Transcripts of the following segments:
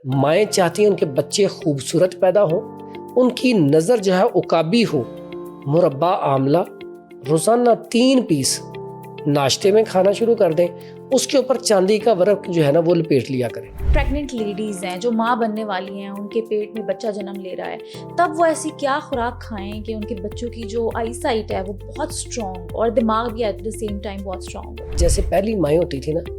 مائیں چاہتی ہیں ان کے بچے خوبصورت پیدا ہوں، ان کی نظر جو ہے عقابی ہو، مربع آملہ روزانہ 3 پیس ناشتے میں کھانا شروع کر دیں، اس کے اوپر چاندی کا ورق جو ہے نا وہ لپیٹ لیا کریں۔ پریگننٹ لیڈیز ہیں جو ماں بننے والی ہیں، ان کے پیٹ میں بچہ جنم لے رہا ہے، تب وہ ایسی کیا خوراک کھائیں کہ ان کے بچوں کی جو آئی سائٹ ہے وہ بہت اسٹرانگ اور دماغ بھی ایٹ دا سیم ٹائم بہت اسٹرانگ ہو؟ جیسے پہلی مائیں ہوتی تھی نا،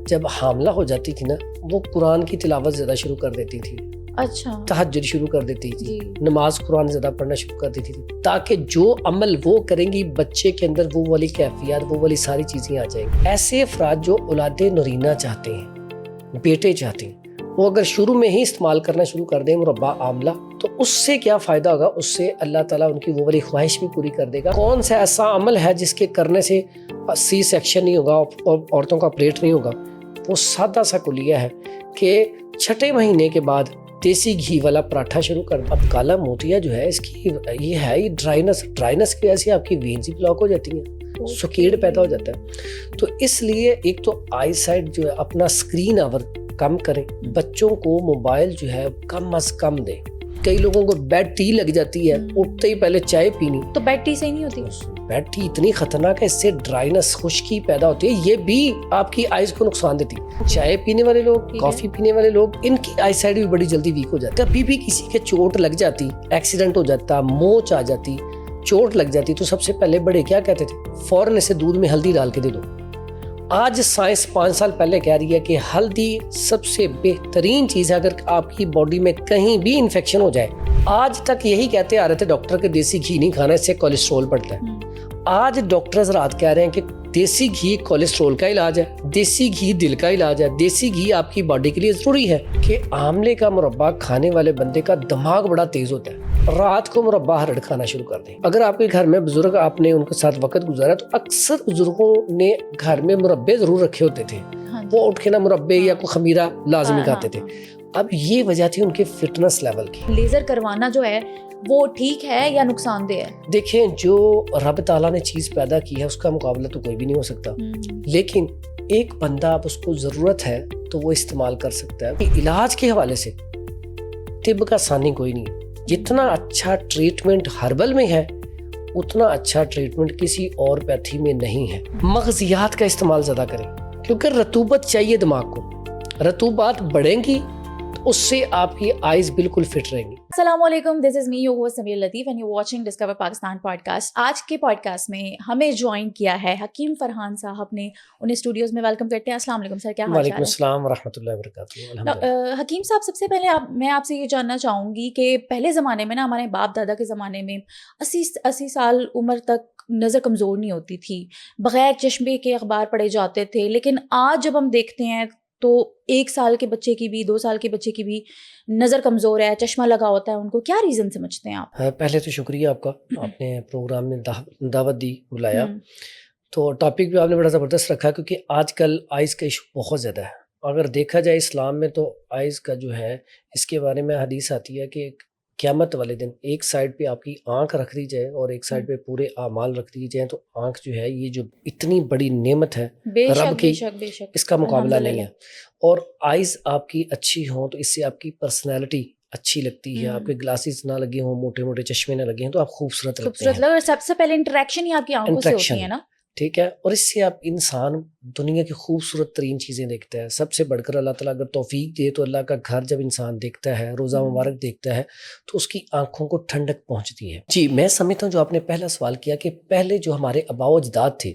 جب حاملہ ہو جاتی تھی نا، وہ قرآن کی تلاوت زیادہ شروع کر دیتی تھی، اچھا، تہجد شروع کر دیتی تھی، جی، نماز قرآن زیادہ پڑھنا شروع کر دیتی تھی، تاکہ جو عمل وہ کریں گی بچے کے اندر وہ والی کیفیات، وہ والی ساری چیزیں آ جائیں گی۔ ایسے افراد جو اولاد نورینہ چاہتے ہیں، بیٹے چاہتے ہیں، وہ اگر شروع میں ہی استعمال کرنا شروع کر دیں مربع آملہ، تو اس سے کیا فائدہ ہوگا؟ اس سے اللہ تعالیٰ ان کی وہ والی خواہش بھی پوری کر دے گا۔ کون سا ایسا عمل ہے جس کے کرنے سے سی سیکشن نہیں ہوگا اور عورتوں کا آپریٹ نہیں ہوگا؟ وہ سادہ سا کلیہ ہے کہ 6 مہینے کے بعد دیسی گھی والا پراٹھا شروع کر دیں۔ اب کالا موتیا جو ہے، اس کی یہ ہے ہی ڈرائنس کی وجہ سے آپ کی وینز ہی بلاک ہو جاتی ہیں، سکیڑ پیدا ہو جاتا ہے۔ تو اس لیے ایک تو آئی سائٹ جو ہے اپنا اسکرین آور کم کریں، بچوں کو موبائل جو ہے کم از کم دیں۔ کئی لوگوں کو بیڈ ٹی لگ جاتی ہے، اٹھتے ہی پہلے چائے پینی، تو بیڈ ٹی سے ہی نہیں ہوتی؟ بیڈ ٹی اتنی خطرناک ہے، اس سے ڈرائنس، خشکی پیدا ہوتی ہے، یہ بھی آپ کی آئیز کو نقصان دیتی ہے۔ چائے پینے والے لوگ، کافی پینے والے لوگ، ان کی آئی سائٹ بھی بڑی جلدی ویک ہو جاتی ہے۔ کبھی بھی کسی کے چوٹ لگ جاتی، ایکسیڈنٹ ہو جاتا، موچ آ جاتی، چوٹ لگ جاتی، تو سب سے پہلے بڑے کیا کہتے تھے؟ فوراً اسے دودھ میں ہلدی ڈال کے دے دو۔ آج سائنس 5 سال پہلے کہہ رہی ہے کہ ہلدی سب سے بہترین چیز ہے اگر آپ کی باڈی میں کہیں بھی انفیکشن ہو جائے۔ آج تک یہی کہتے آ رہے تھے ڈاکٹر کہ دیسی گھی نہیں کھانا، اس سے کولیسٹرول بڑھتا ہے۔ آج ڈاکٹر حضرات کہہ رہے ہیں کہ دیسی گھی کولیسٹرول کا علاج ہے، دیسی گھی دل کا علاج ہے، دیسی گھی آپ کی باڈی کے لیے ضروری ہے۔ کہ آملے کا مربع کھانے والے بندے کا دماغ بڑا تیز ہوتا ہے۔ رات کو مربع ہرڑ کھانا شروع کر دیں۔ اگر آپ کے گھر میں بزرگ، آپ نے ان کے ساتھ وقت گزارا، تو اکثر بزرگوں نے گھر میں مربے ضرور رکھے ہوتے تھے، وہ اٹھ کے نا مربے یا کوئی خمیرہ لازمی کھاتے تھے۔ اب یہ وجہ تھی ان کے فٹنس لیول کی۔ لیزر کروانا جو ہے وہ ٹھیک ہے یا نقصان دہ ہے؟ دیکھیں، جو رب تعالیٰ نے چیز پیدا کی ہے اس کا مقابلہ تو کوئی بھی نہیں ہو سکتا، لیکن ایک بندہ اب اس کو ضرورت ہے تو وہ استعمال کر سکتا ہے۔ علاج کے حوالے سے طب کا ثانی کوئی نہیں ہے۔ جتنا اچھا ٹریٹمنٹ ہربل میں ہے، اتنا اچھا ٹریٹمنٹ کسی اور پیتھی میں نہیں ہے۔ مغزیات کا استعمال زیادہ کریں، کیونکہ رطوبت چاہیے دماغ کو، رطوبات بڑھیں گی تو اس سے آپ کی آئیز بالکل فٹ رہیں گی۔ السلام علیکم، this is me your host Sameer Latif and you watching discover Pakistan podcast. آج کے پوڈ کاسٹ میں ہمیں جوائن کیا ہے حکیم فرحان صاحب نے، انہیں اسٹوڈیوز میں ویلکم کرتے ہیں۔ السلام علیکم سر، کیا حال چال ہے؟ وعلیکم السلام ورحمۃ اللہ وبرکاتہ۔ حکیم صاحب، سب سے پہلے میں آپ سے یہ جاننا چاہوں گی کہ پہلے زمانے میں نا، ہمارے باپ دادا کے زمانے میں 80 سال عمر تک نظر کمزور نہیں ہوتی تھی، بغیر چشمے کے اخبار پڑھے جاتے تھے، لیکن آج جب ہم دیکھتے ہیں تو 1 سال کے بچے کی بھی، 2 سال کے بچے کی بھی نظر کمزور ہے، چشمہ لگا ہوتا ہے ان کو۔ کیا ریزن سمجھتے ہیں آپ؟ پہلے تو شکریہ آپ کا، آپ نے پروگرام میں دعوت دی، بلایا، تو ٹاپک بھی آپ نے بڑا زبردست رکھا، کیونکہ آج کل آئیز کا ایشو بہت زیادہ ہے۔ اگر دیکھا جائے اسلام میں تو آئیز کا جو ہے، اس کے بارے میں حدیث آتی ہے کہ قیامت والے دن ایک سائڈ پہ آپ کی آنکھ رکھ دی جائے اور ایک سائڈ پہ پورے اعمال رکھ دی جائیں، تو آنکھ جو ہے، یہ جو اتنی بڑی نعمت ہے رب کی، اس کا مقابلہ نہیں ہے۔ اور آئیز آپ کی اچھی ہوں تو اس سے آپ کی پرسنالٹی اچھی لگتی ہے، آپ کے گلاسز نہ لگے ہوں، موٹے موٹے چشمے نہ لگے ہوں، تو آپ خوبصورت لگتے ہیں۔ اور سب سے پہلے انٹریکشن ہی آپ کی آنکھوں سے ہوتی ہے نا، ٹھیک ہے، اور اس سے آپ انسان دنیا کی خوبصورت ترین چیزیں دیکھتا ہے۔ سب سے بڑھ کر اللہ تعالیٰ اگر توفیق دے تو اللہ کا گھر جب انسان دیکھتا ہے، روزہ مبارک دیکھتا ہے، تو اس کی آنکھوں کو ٹھنڈک پہنچتی ہے۔ جی، میں سمجھتا ہوں جو آپ نے پہلا سوال کیا کہ پہلے جو ہمارے آباء و اجداد تھے،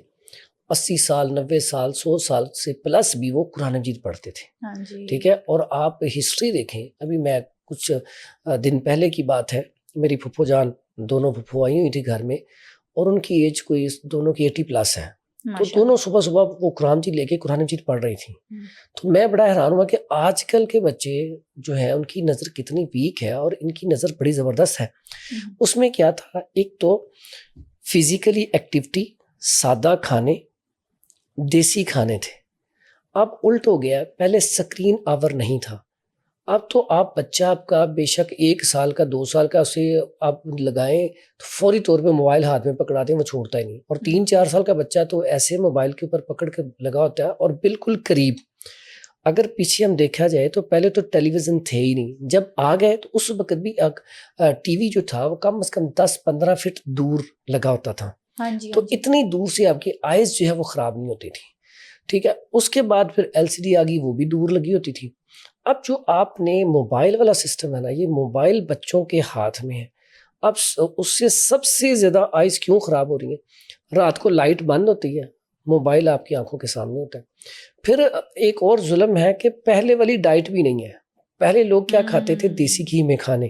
80 سال 90 سال 100 سال سے پلس بھی وہ قرآن مجید پڑھتے تھے، ٹھیک ہے۔ اور آپ ہسٹری دیکھیں، ابھی میں کچھ دن پہلے کی بات ہے، میری پھپھو جان، دونوں پھپھو آئی ہوئی تھی گھر میں، اور ان کی ایج کوئی دونوں کی 80 پلس ہے، تو دونوں صبح صبح وہ قرآن مجید لے کے قرآن مجید پڑھ رہی تھیں۔ تو میں بڑا حیران ہوا کہ آج کل کے بچے جو ہیں ان کی نظر کتنی ویک ہے، اور ان کی نظر بڑی زبردست ہے۔ اس میں کیا تھا، ایک تو فزیکلی ایکٹیویٹی، سادہ کھانے، دیسی کھانے تھے۔ اب الٹ ہو گیا، پہلے سکرین آور نہیں تھا، اب تو آپ بچہ آپ کا بے شک 1 سال کا 2 سال کا، اسے آپ لگائیں تو فوری طور پہ موبائل ہاتھ میں پکڑا دیں، وہ چھوڑتا ہی نہیں۔ اور 3-4 سال کا بچہ تو ایسے موبائل کے اوپر پکڑ کے لگا ہوتا ہے، اور بالکل قریب اگر پیچھے ہم دیکھا جائے تو پہلے تو ٹیلی ویژن تھے ہی نہیں, جب آ گئے تو اس وقت بھی ٹی وی جو تھا وہ کم از کم 10-15 فٹ دور لگا ہوتا تھا, ہاں جی, تو اتنی دور سے آپ کی آئز جو ہے وہ خراب نہیں ہوتی تھی. ٹھیک ہے, اس کے بعد پھر LCD آ گئی, وہ بھی دور لگی ہوتی تھی. اب جو آپ نے موبائل والا سسٹم ہے نا, یہ موبائل بچوں کے ہاتھ میں ہے, اب اس سے سب سے زیادہ آئز کیوں خراب ہو رہی ہیں؟ رات کو لائٹ بند ہوتی ہے, موبائل آپ کی آنکھوں کے سامنے ہوتا ہے. پھر ایک اور ظلم ہے کہ پہلے والی ڈائٹ بھی نہیں ہے. پہلے لوگ کیا کھاتے تھے؟ دیسی گھی میں کھانے.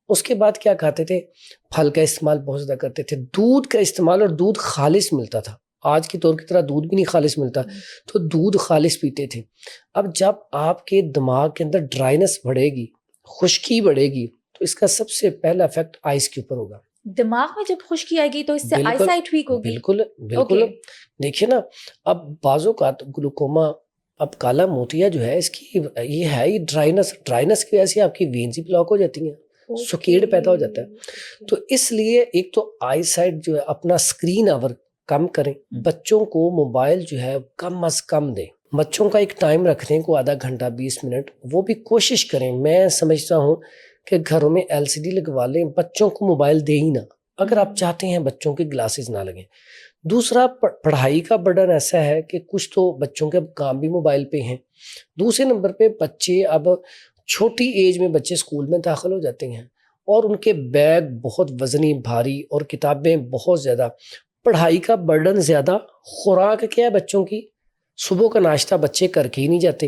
اس کے بعد کیا کھاتے تھے؟ پھل کا استعمال بہت زیادہ کرتے تھے, دودھ کا استعمال, اور دودھ خالص ملتا تھا. آج کے طور کی طرح دودھ بھی نہیں خالص ملتا, تو دودھ خالص پیتے تھے. اب جب آپ کے دماغ کے اندر ڈرائنس بڑھے گی, خشکی بڑھے گی, تو اس کا سب سے پہلا افیکٹ آئز کے اوپر ہوگا. دماغ میں جب خشکی آئے گی تو اس سے آئی سائٹ ویک ہوگی. بالکل بالکل. دیکھیے نا, اب بعض اوقات گلوکوما, اب کالا موتیا جو ہے, اس کی یہ ہے ہی ڈرائنس کی وجہ سے آپ کی وینز ہی بلاک ہو جاتی ہیں, سکیڑ پیدا ہو جاتا ہے. تو اس لیے ایک تو آئی سائٹ جو ہے اپنا اسکرین آور کم کریں, بچوں کو موبائل جو ہے کم از کم دیں. بچوں کا ایک ٹائم رکھ دیں کو آدھا گھنٹہ 20 منٹ, وہ بھی کوشش کریں. میں سمجھتا ہوں کہ گھروں میں LCD لگوا لیں, بچوں کو موبائل دیں ہی نہ, اگر آپ چاہتے ہیں بچوں کے گلاسز نہ لگیں. دوسرا, پڑھائی کا برڈن ایسا ہے کہ کچھ تو بچوں کے کام بھی موبائل پہ ہیں. دوسرے نمبر پہ بچے اب چھوٹی ایج میں بچے اسکول میں داخل ہو جاتے ہیں, اور ان کے بیگ بہت وزنی بھاری, اور کتابیں بہت زیادہ, پڑھائی کا برڈن زیادہ. خوراک کیا ہے بچوں کی؟ صبح کا ناشتہ بچے کر کے ہی نہیں جاتے,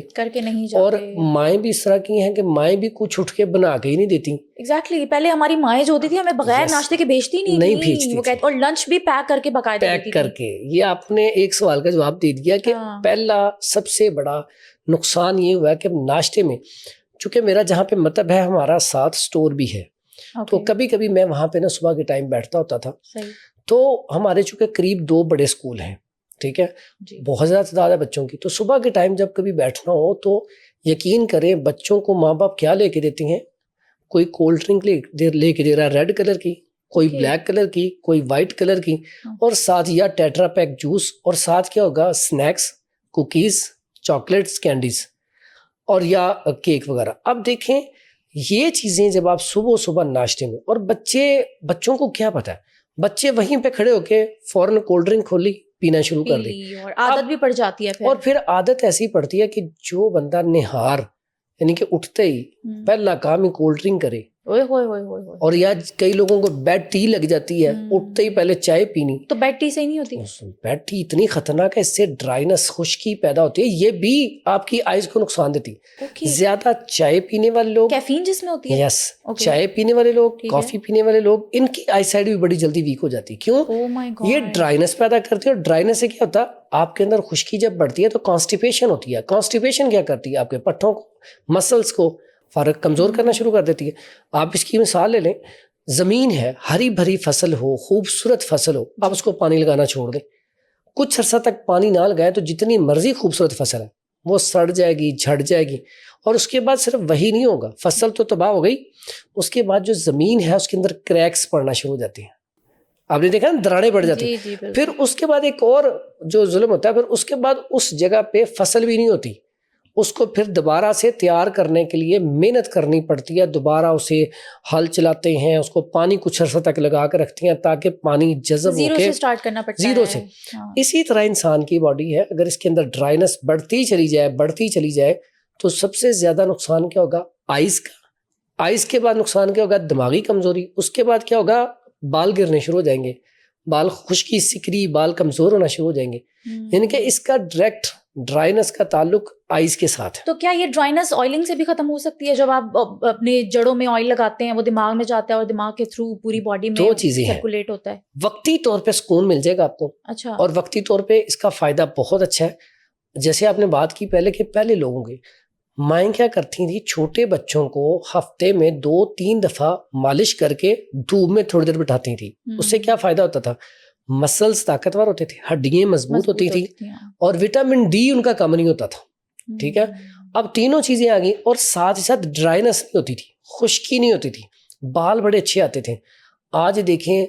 اور مائیں بھی اس طرح کی ہیں کہ مائیں بھی کچھ اٹھ کے بنا کے ہی نہیں دیتی. ایگزیکٹلی, پہلے ہماری مائیں جو ہوتی تھی ہمیں بغیر ناشتے کے بھیجتی نہیں بھیجتی, وہ کہتے, اور لنچ بھی پیک کر کے باقاعدہ پیک کر کے. یہ آپ نے ایک سوال کا جواب دے دیا کہ پہلا سب سے بڑا نقصان یہ ہوا کہ ناشتے میں, چونکہ میرا جہاں پہ مطلب ہے ہمارا ساتھ اسٹور بھی ہے, تو کبھی کبھی میں وہاں پہ نا صبح کے ٹائم بیٹھتا ہوتا تھا. تو ہمارے چونکہ قریب 2 بڑے اسکول ہیں, ٹھیک ہے, بہت زیادہ تعداد ہے بچوں کی. تو صبح کے ٹائم جب کبھی بیٹھنا ہو تو یقین کریں بچوں کو ماں باپ کیا لے کے دیتے ہیں؟ کوئی کولڈ ڈرنک لے کے دے رہا ہے ریڈ کلر کی, کوئی بلیک کلر کی, کوئی وائٹ کلر کی, اور ساتھ یا ٹیٹرا پیک جوس, اور ساتھ کیا ہوگا؟ سنیکس, کوکیز, چاکلیٹس, کینڈیز, اور یا کیک وغیرہ. اب دیکھیں یہ چیزیں جب آپ صبح ناشتے میں, اور بچوں کو کیا پتہ ہے, بچے وہیں پہ کھڑے ہو کے فوراً کولڈ ڈرنک کھولی, پینا شروع کر دی, اور عادت بھی پڑ جاتی ہے. اور پھر عادت ایسی پڑتی ہے کہ جو بندہ نہار, یعنی کہ اٹھتے ہی پہلا کام ہی کولڈ ڈرنک کرے, اور یا کئی لوگوں کو بیڈ ٹی لگ جاتی ہے, اٹھتے ہی پہلے چائے پینی. تو بیڈ ٹی سے ہی نہیں ہوتی؟ بیڈ ٹی اتنی خطرناک ہے, اس سے ڈرائنس, خشکی پیدا ہوتی ہے, یہ بھی آپ کی آئز کو نقصان دیتی. زیادہ چائے پینے والے لوگ, کیفین جس میں ہوتی ہے, یس, چائے پینے والے لوگ, کافی پینے والے لوگ, ان کی آئی سائٹ بھی بڑی جلدی ویک ہو جاتی. کیوں؟ یہ ڈرائنس پیدا کرتی ہے, اور ڈرائنس سے کیا ہوتا ہے آپ کے اندر خشکی جب بڑھتی ہے تو کانسٹیپیشن ہوتی ہے. کانسٹیپیشن کیا کرتی ہے؟ آپ کے پٹھوں کو, مسلس کو فرق کمزور کرنا شروع کر دیتی ہے. آپ اس کی مثال لے لیں, زمین ہے, ہری بھری فصل ہو, خوبصورت فصل ہو, آپ اس کو پانی لگانا چھوڑ دیں, کچھ عرصہ تک پانی نہ لگائے تو جتنی مرضی خوبصورت فصل ہے وہ سڑ جائے گی, جھڑ جائے گی. اور اس کے بعد صرف وہی نہیں ہوگا, فصل تو تباہ ہو گئی, اس کے بعد جو زمین ہے اس کے اندر کریکس پڑنا شروع ہو جاتی ہیں. آپ نے دیکھا نا, دراڑیں پڑ جاتی ہیں. پھر اس کے بعد ایک اور جو ظلم ہوتا ہے, پھر اس کے بعد اس جگہ پہ فصل بھی نہیں ہوتی, اس کو پھر دوبارہ سے تیار کرنے کے لیے محنت کرنی پڑتی ہے. دوبارہ اسے ہل چلاتے ہیں, اس کو پانی کچھ عرصہ تک لگا کے رکھتے ہیں تاکہ پانی جذب ہو کے سٹارٹ کرنا پڑتا ہے, زیرو سے. اسی طرح انسان کی باڈی ہے, اگر اس کے اندر ڈرائنس بڑھتی چلی جائے تو سب سے زیادہ نقصان کیا ہوگا؟ آئز کا. آئز کے بعد نقصان کیا ہوگا؟ دماغی کمزوری. اس کے بعد کیا ہوگا؟ بال گرنے شروع ہو جائیں گے, بال خشکی, سکری, بال کمزور ہونا شروع ہو جائیں گے. یعنی کہ اس کا ڈائریکٹ ڈرائنس کا تعلق آئز کے ساتھ ہے. تو کیا یہ ڈرائنس آئلنگ سے بھی ختم ہو سکتی ہے؟ جب آپ اپنے جڑوں میں آئل لگاتے ہیں وہ دماغ میں جاتا ہے اور دماغ کے تھرو پوری باڈی میں 2 چیزیں سرکولیٹ ہوتا ہے. وقتی طور پہ سکون مل جائے گا آپ کو, اچھا, اور وقتی طور پہ اس کا فائدہ بہت اچھا ہے. جیسے آپ نے بات کی پہلے کہ پہلے لوگوں کے مائیں کیا کرتی تھی, چھوٹے بچوں کو ہفتے میں 2-3 دفعہ مالش کر کے دھوپ میں تھوڑی دیر بٹھاتی تھی. اس سے کیا فائدہ ہوتا تھا؟ مسلز طاقتور ہوتے تھے, ہڈیاں مضبوط ہوتی تھی, اور وٹامن ڈی ان کا کم نہیں ہوتا تھا. ٹھیک ہے, اب تینوں چیزیں آ گئیں, اور ساتھ ہی ساتھ ڈرائنس نہیں ہوتی تھی, خشکی نہیں ہوتی تھی, بال بڑے اچھے آتے تھے. آج دیکھیں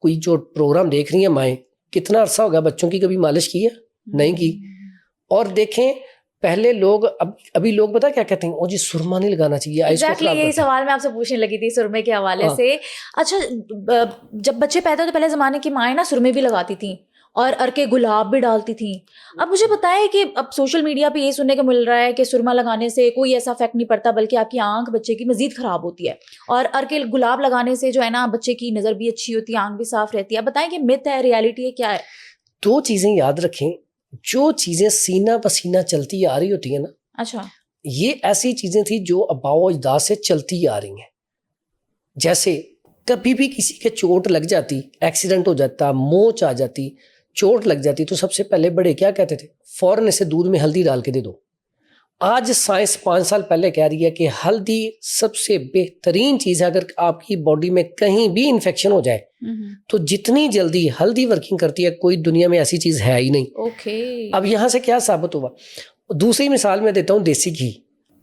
کوئی جو پروگرام دیکھ رہی ہیں مائیں, کتنا عرصہ ہوگا بچوں کی کبھی مالش کی ہے؟ نہیں کی. اور دیکھیں پہلے لوگ ابھی لوگ پتا کیا کہتے ہیں، او جی سرما نہیں لگانا چاہیے، آئز کو ایگزیکٹلی خراب یہی کرتا ہے۔ سوال میں آپ سے پوچھنے لگی تھی سرمے کے حوالے سے۔ اچھا جب بچے پیدا تو پہلے زمانے کی مائیں نا سرمے بھی لگاتی تھیں اور عرق گلاب بھی ڈالتی تھیں۔ اب مجھے بتائیں کہ اب سوشل میڈیا پہ یہ سننے کو مل رہا ہے کہ سرما لگانے سے کوئی ایسا افیکٹ نہیں پڑتا بلکہ آپ کی آنکھ بچے کی مزید خراب ہوتی ہے، اور عرق گلاب لگانے سے جو ہے نا بچے کی نظر بھی اچھی ہوتی ہے، آنکھ بھی صاف رہتی ہے۔ بتائیں کہ مت ہے ریالٹی ہے کیا ہے؟ دو چیزیں یاد رکھیں، جو چیزیں سینہ پسینہ چلتی آ رہی ہوتی ہیں نا، اچھا یہ ایسی چیزیں تھیں جو آباء و اجداد سے چلتی آ رہی ہیں۔ جیسے کبھی بھی کسی کے چوٹ لگ جاتی، ایکسیڈنٹ ہو جاتا، موچ آ جاتی، چوٹ لگ جاتی، تو سب سے پہلے بڑے کیا کہتے تھے؟ فوراً اسے دودھ میں ہلدی ڈال کے دے دو۔ آج سائنس 5 سال پہلے کہہ رہی ہے کہ ہلدی سب سے بہترین چیز ہے۔ اگر آپ کی باڈی میں کہیں بھی انفیکشن ہو جائے تو جتنی جلدی ہلدی ورکنگ کرتی ہے، کوئی دنیا میں ایسی چیز ہے ہی نہیں۔ اوکے، اب یہاں سے کیا ثابت ہوا؟ دوسری مثال میں دیتا ہوں، دیسی گھی۔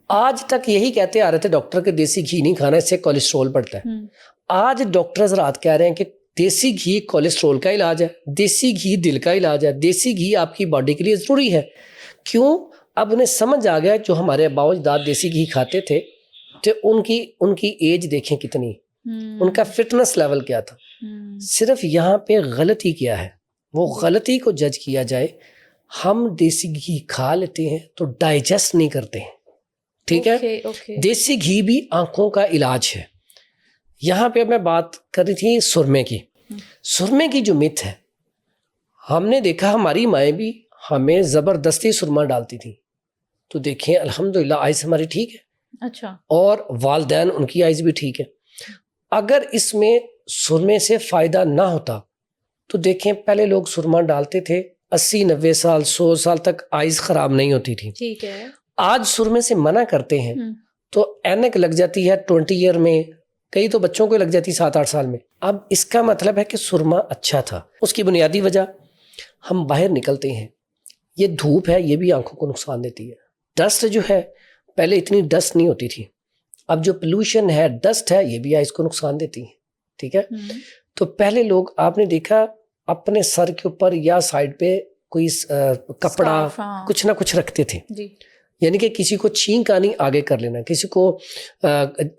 آج تک یہی کہتے آ رہے تھے ڈاکٹر کہ دیسی گھی نہیں کھانا، اس سے کولیسٹرول بڑھتا ہے۔ آج ڈاکٹر حضرات کہہ رہے ہیں کہ دیسی گھی کولیسٹرول کا علاج ہے، دیسی گھی دل کا علاج ہے، دیسی گھی آپ کی باڈی کے لیے ضروری ہے۔ کیوں؟ اب انہیں سمجھ آ گیا، جو ہمارے آباء و اجداد دیسی گھی کھاتے تھے تو ان کی ایج دیکھیں کتنی، ان کا فٹنس لیول کیا تھا۔ صرف یہاں پہ غلطی کیا ہے؟ وہ غلطی کو جج کیا جائے، ہم دیسی گھی کھا لیتے ہیں تو ڈائجسٹ نہیں کرتے ہیں، ٹھیک ہے؟ دیسی گھی بھی آنکھوں کا علاج ہے۔ یہاں پہ میں بات کر رہی تھی سرمے کی۔ سرمے کی جو مت ہے، ہم نے دیکھا ہماری مائیں بھی ہمیں زبردستی سرما ڈالتی تھیں، تو دیکھیں الحمدللہ آئز ہماری ٹھیک ہے، اچھا، اور والدین ان کی آئز بھی ٹھیک ہے۔ اگر اس میں سرمے سے فائدہ نہ ہوتا تو دیکھیں پہلے لوگ سرما ڈالتے تھے، 80 90 سال 100 سال تک آئز خراب نہیں ہوتی تھی۔ ٹھیک ہے، آج سرمے سے منع کرتے ہیں تو اینک لگ جاتی ہے 20 ایئر میں، کئی تو بچوں کو لگ جاتی 7-8 سال میں۔ اب اس کا مطلب ہے کہ سرما اچھا تھا۔ اس کی بنیادی وجہ، ہم باہر نکلتے ہیں، یہ دھوپ ہے، یہ بھی آنکھوں کو نقصان دیتی ہے۔ ڈسٹ جو ہے، پہلے اتنی ڈسٹ نہیں ہوتی تھی، اب جو پولوشن ہے، ڈسٹ ہے، یہ بھی آئز کو نقصان دیتی ہے، ٹھیک ہے؟ تو پہلے لوگ آپ نے دیکھا اپنے سر کے اوپر یا سائڈ پہ کوئی کپڑا کچھ نہ کچھ رکھتے تھے، یعنی کہ کسی کو چھینک آنی آگے کر لینا، کسی کو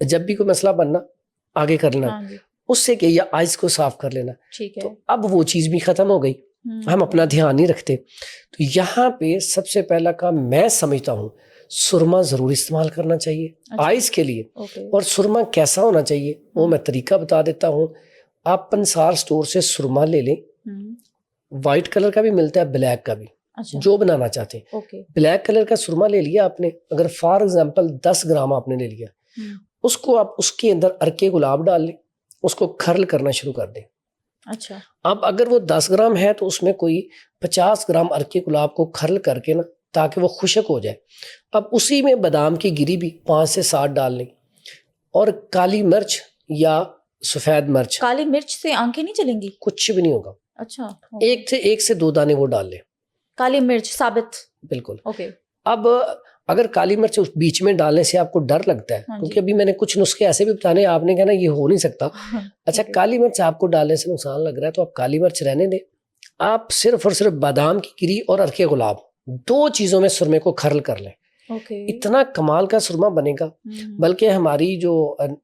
جب بھی کوئی مسئلہ بننا آگے کر لینا، اس سے کہ یا آئز کو صاف کر لینا۔ تو اب وہ چیز بھی ختم ہو گئی، ہم اپنا دھیان نہیں رکھتے۔ تو یہاں پہ سب سے پہلا کام میں سمجھتا ہوں، سرما ضرور استعمال کرنا چاہیے آئز کے لیے۔ اور سرما کیسا ہونا چاہیے وہ میں طریقہ بتا دیتا ہوں۔ آپ پنسار سٹور سے سرما لے لیں، وائٹ کلر کا بھی ملتا ہے، بلیک کا بھی، جو بنانا چاہتے ہیں۔ بلیک کلر کا سرما لے لیا آپ نے، اگر فار ایگزامپل 10 گرام آپ نے لے لیا، اس کو آپ اس کے اندر عرق گلاب ڈال لیں، اس کو کھرل کرنا شروع کر دیں۔ اچھا، اب اگر وہ 10 گرام ہے تو اس میں کوئی 50 گرام عرق گلاب کو کھرل کر کے نا، تاکہ وہ خشک ہو جائے۔ اب اسی میں بادام کی گری بھی 5 سے 7 ڈال لیں، اور کالی مرچ یا سفید مرچ۔ کالی مرچ سے آنکھیں نہیں چلیں گی؟ کچھ بھی نہیں ہوگا، اچھا، ایک سے 2 دانے وہ ڈال لیں، کالی مرچ ثابت، بالکل۔ اوکے۔ اب اگر کالی مرچ اس بیچ میں ڈالنے سے آپ کو ڈر لگتا ہے، کیونکہ ابھی میں نے کچھ نسخے ایسے بھی بتانے، آپ نے کہنا یہ ہو نہیں سکتا، اچھا کالی مرچ آپ کو ڈالنے سے نقصان لگ رہا ہے تو آپ کالی مرچ رہنے دیں۔ آپ صرف اور صرف بادام کی گری اور عرق گلاب 2 چیزوں میں سرمے کو کھرل کر لیں، اتنا کمال کا سرما بنے گا۔ بلکہ ہماری جو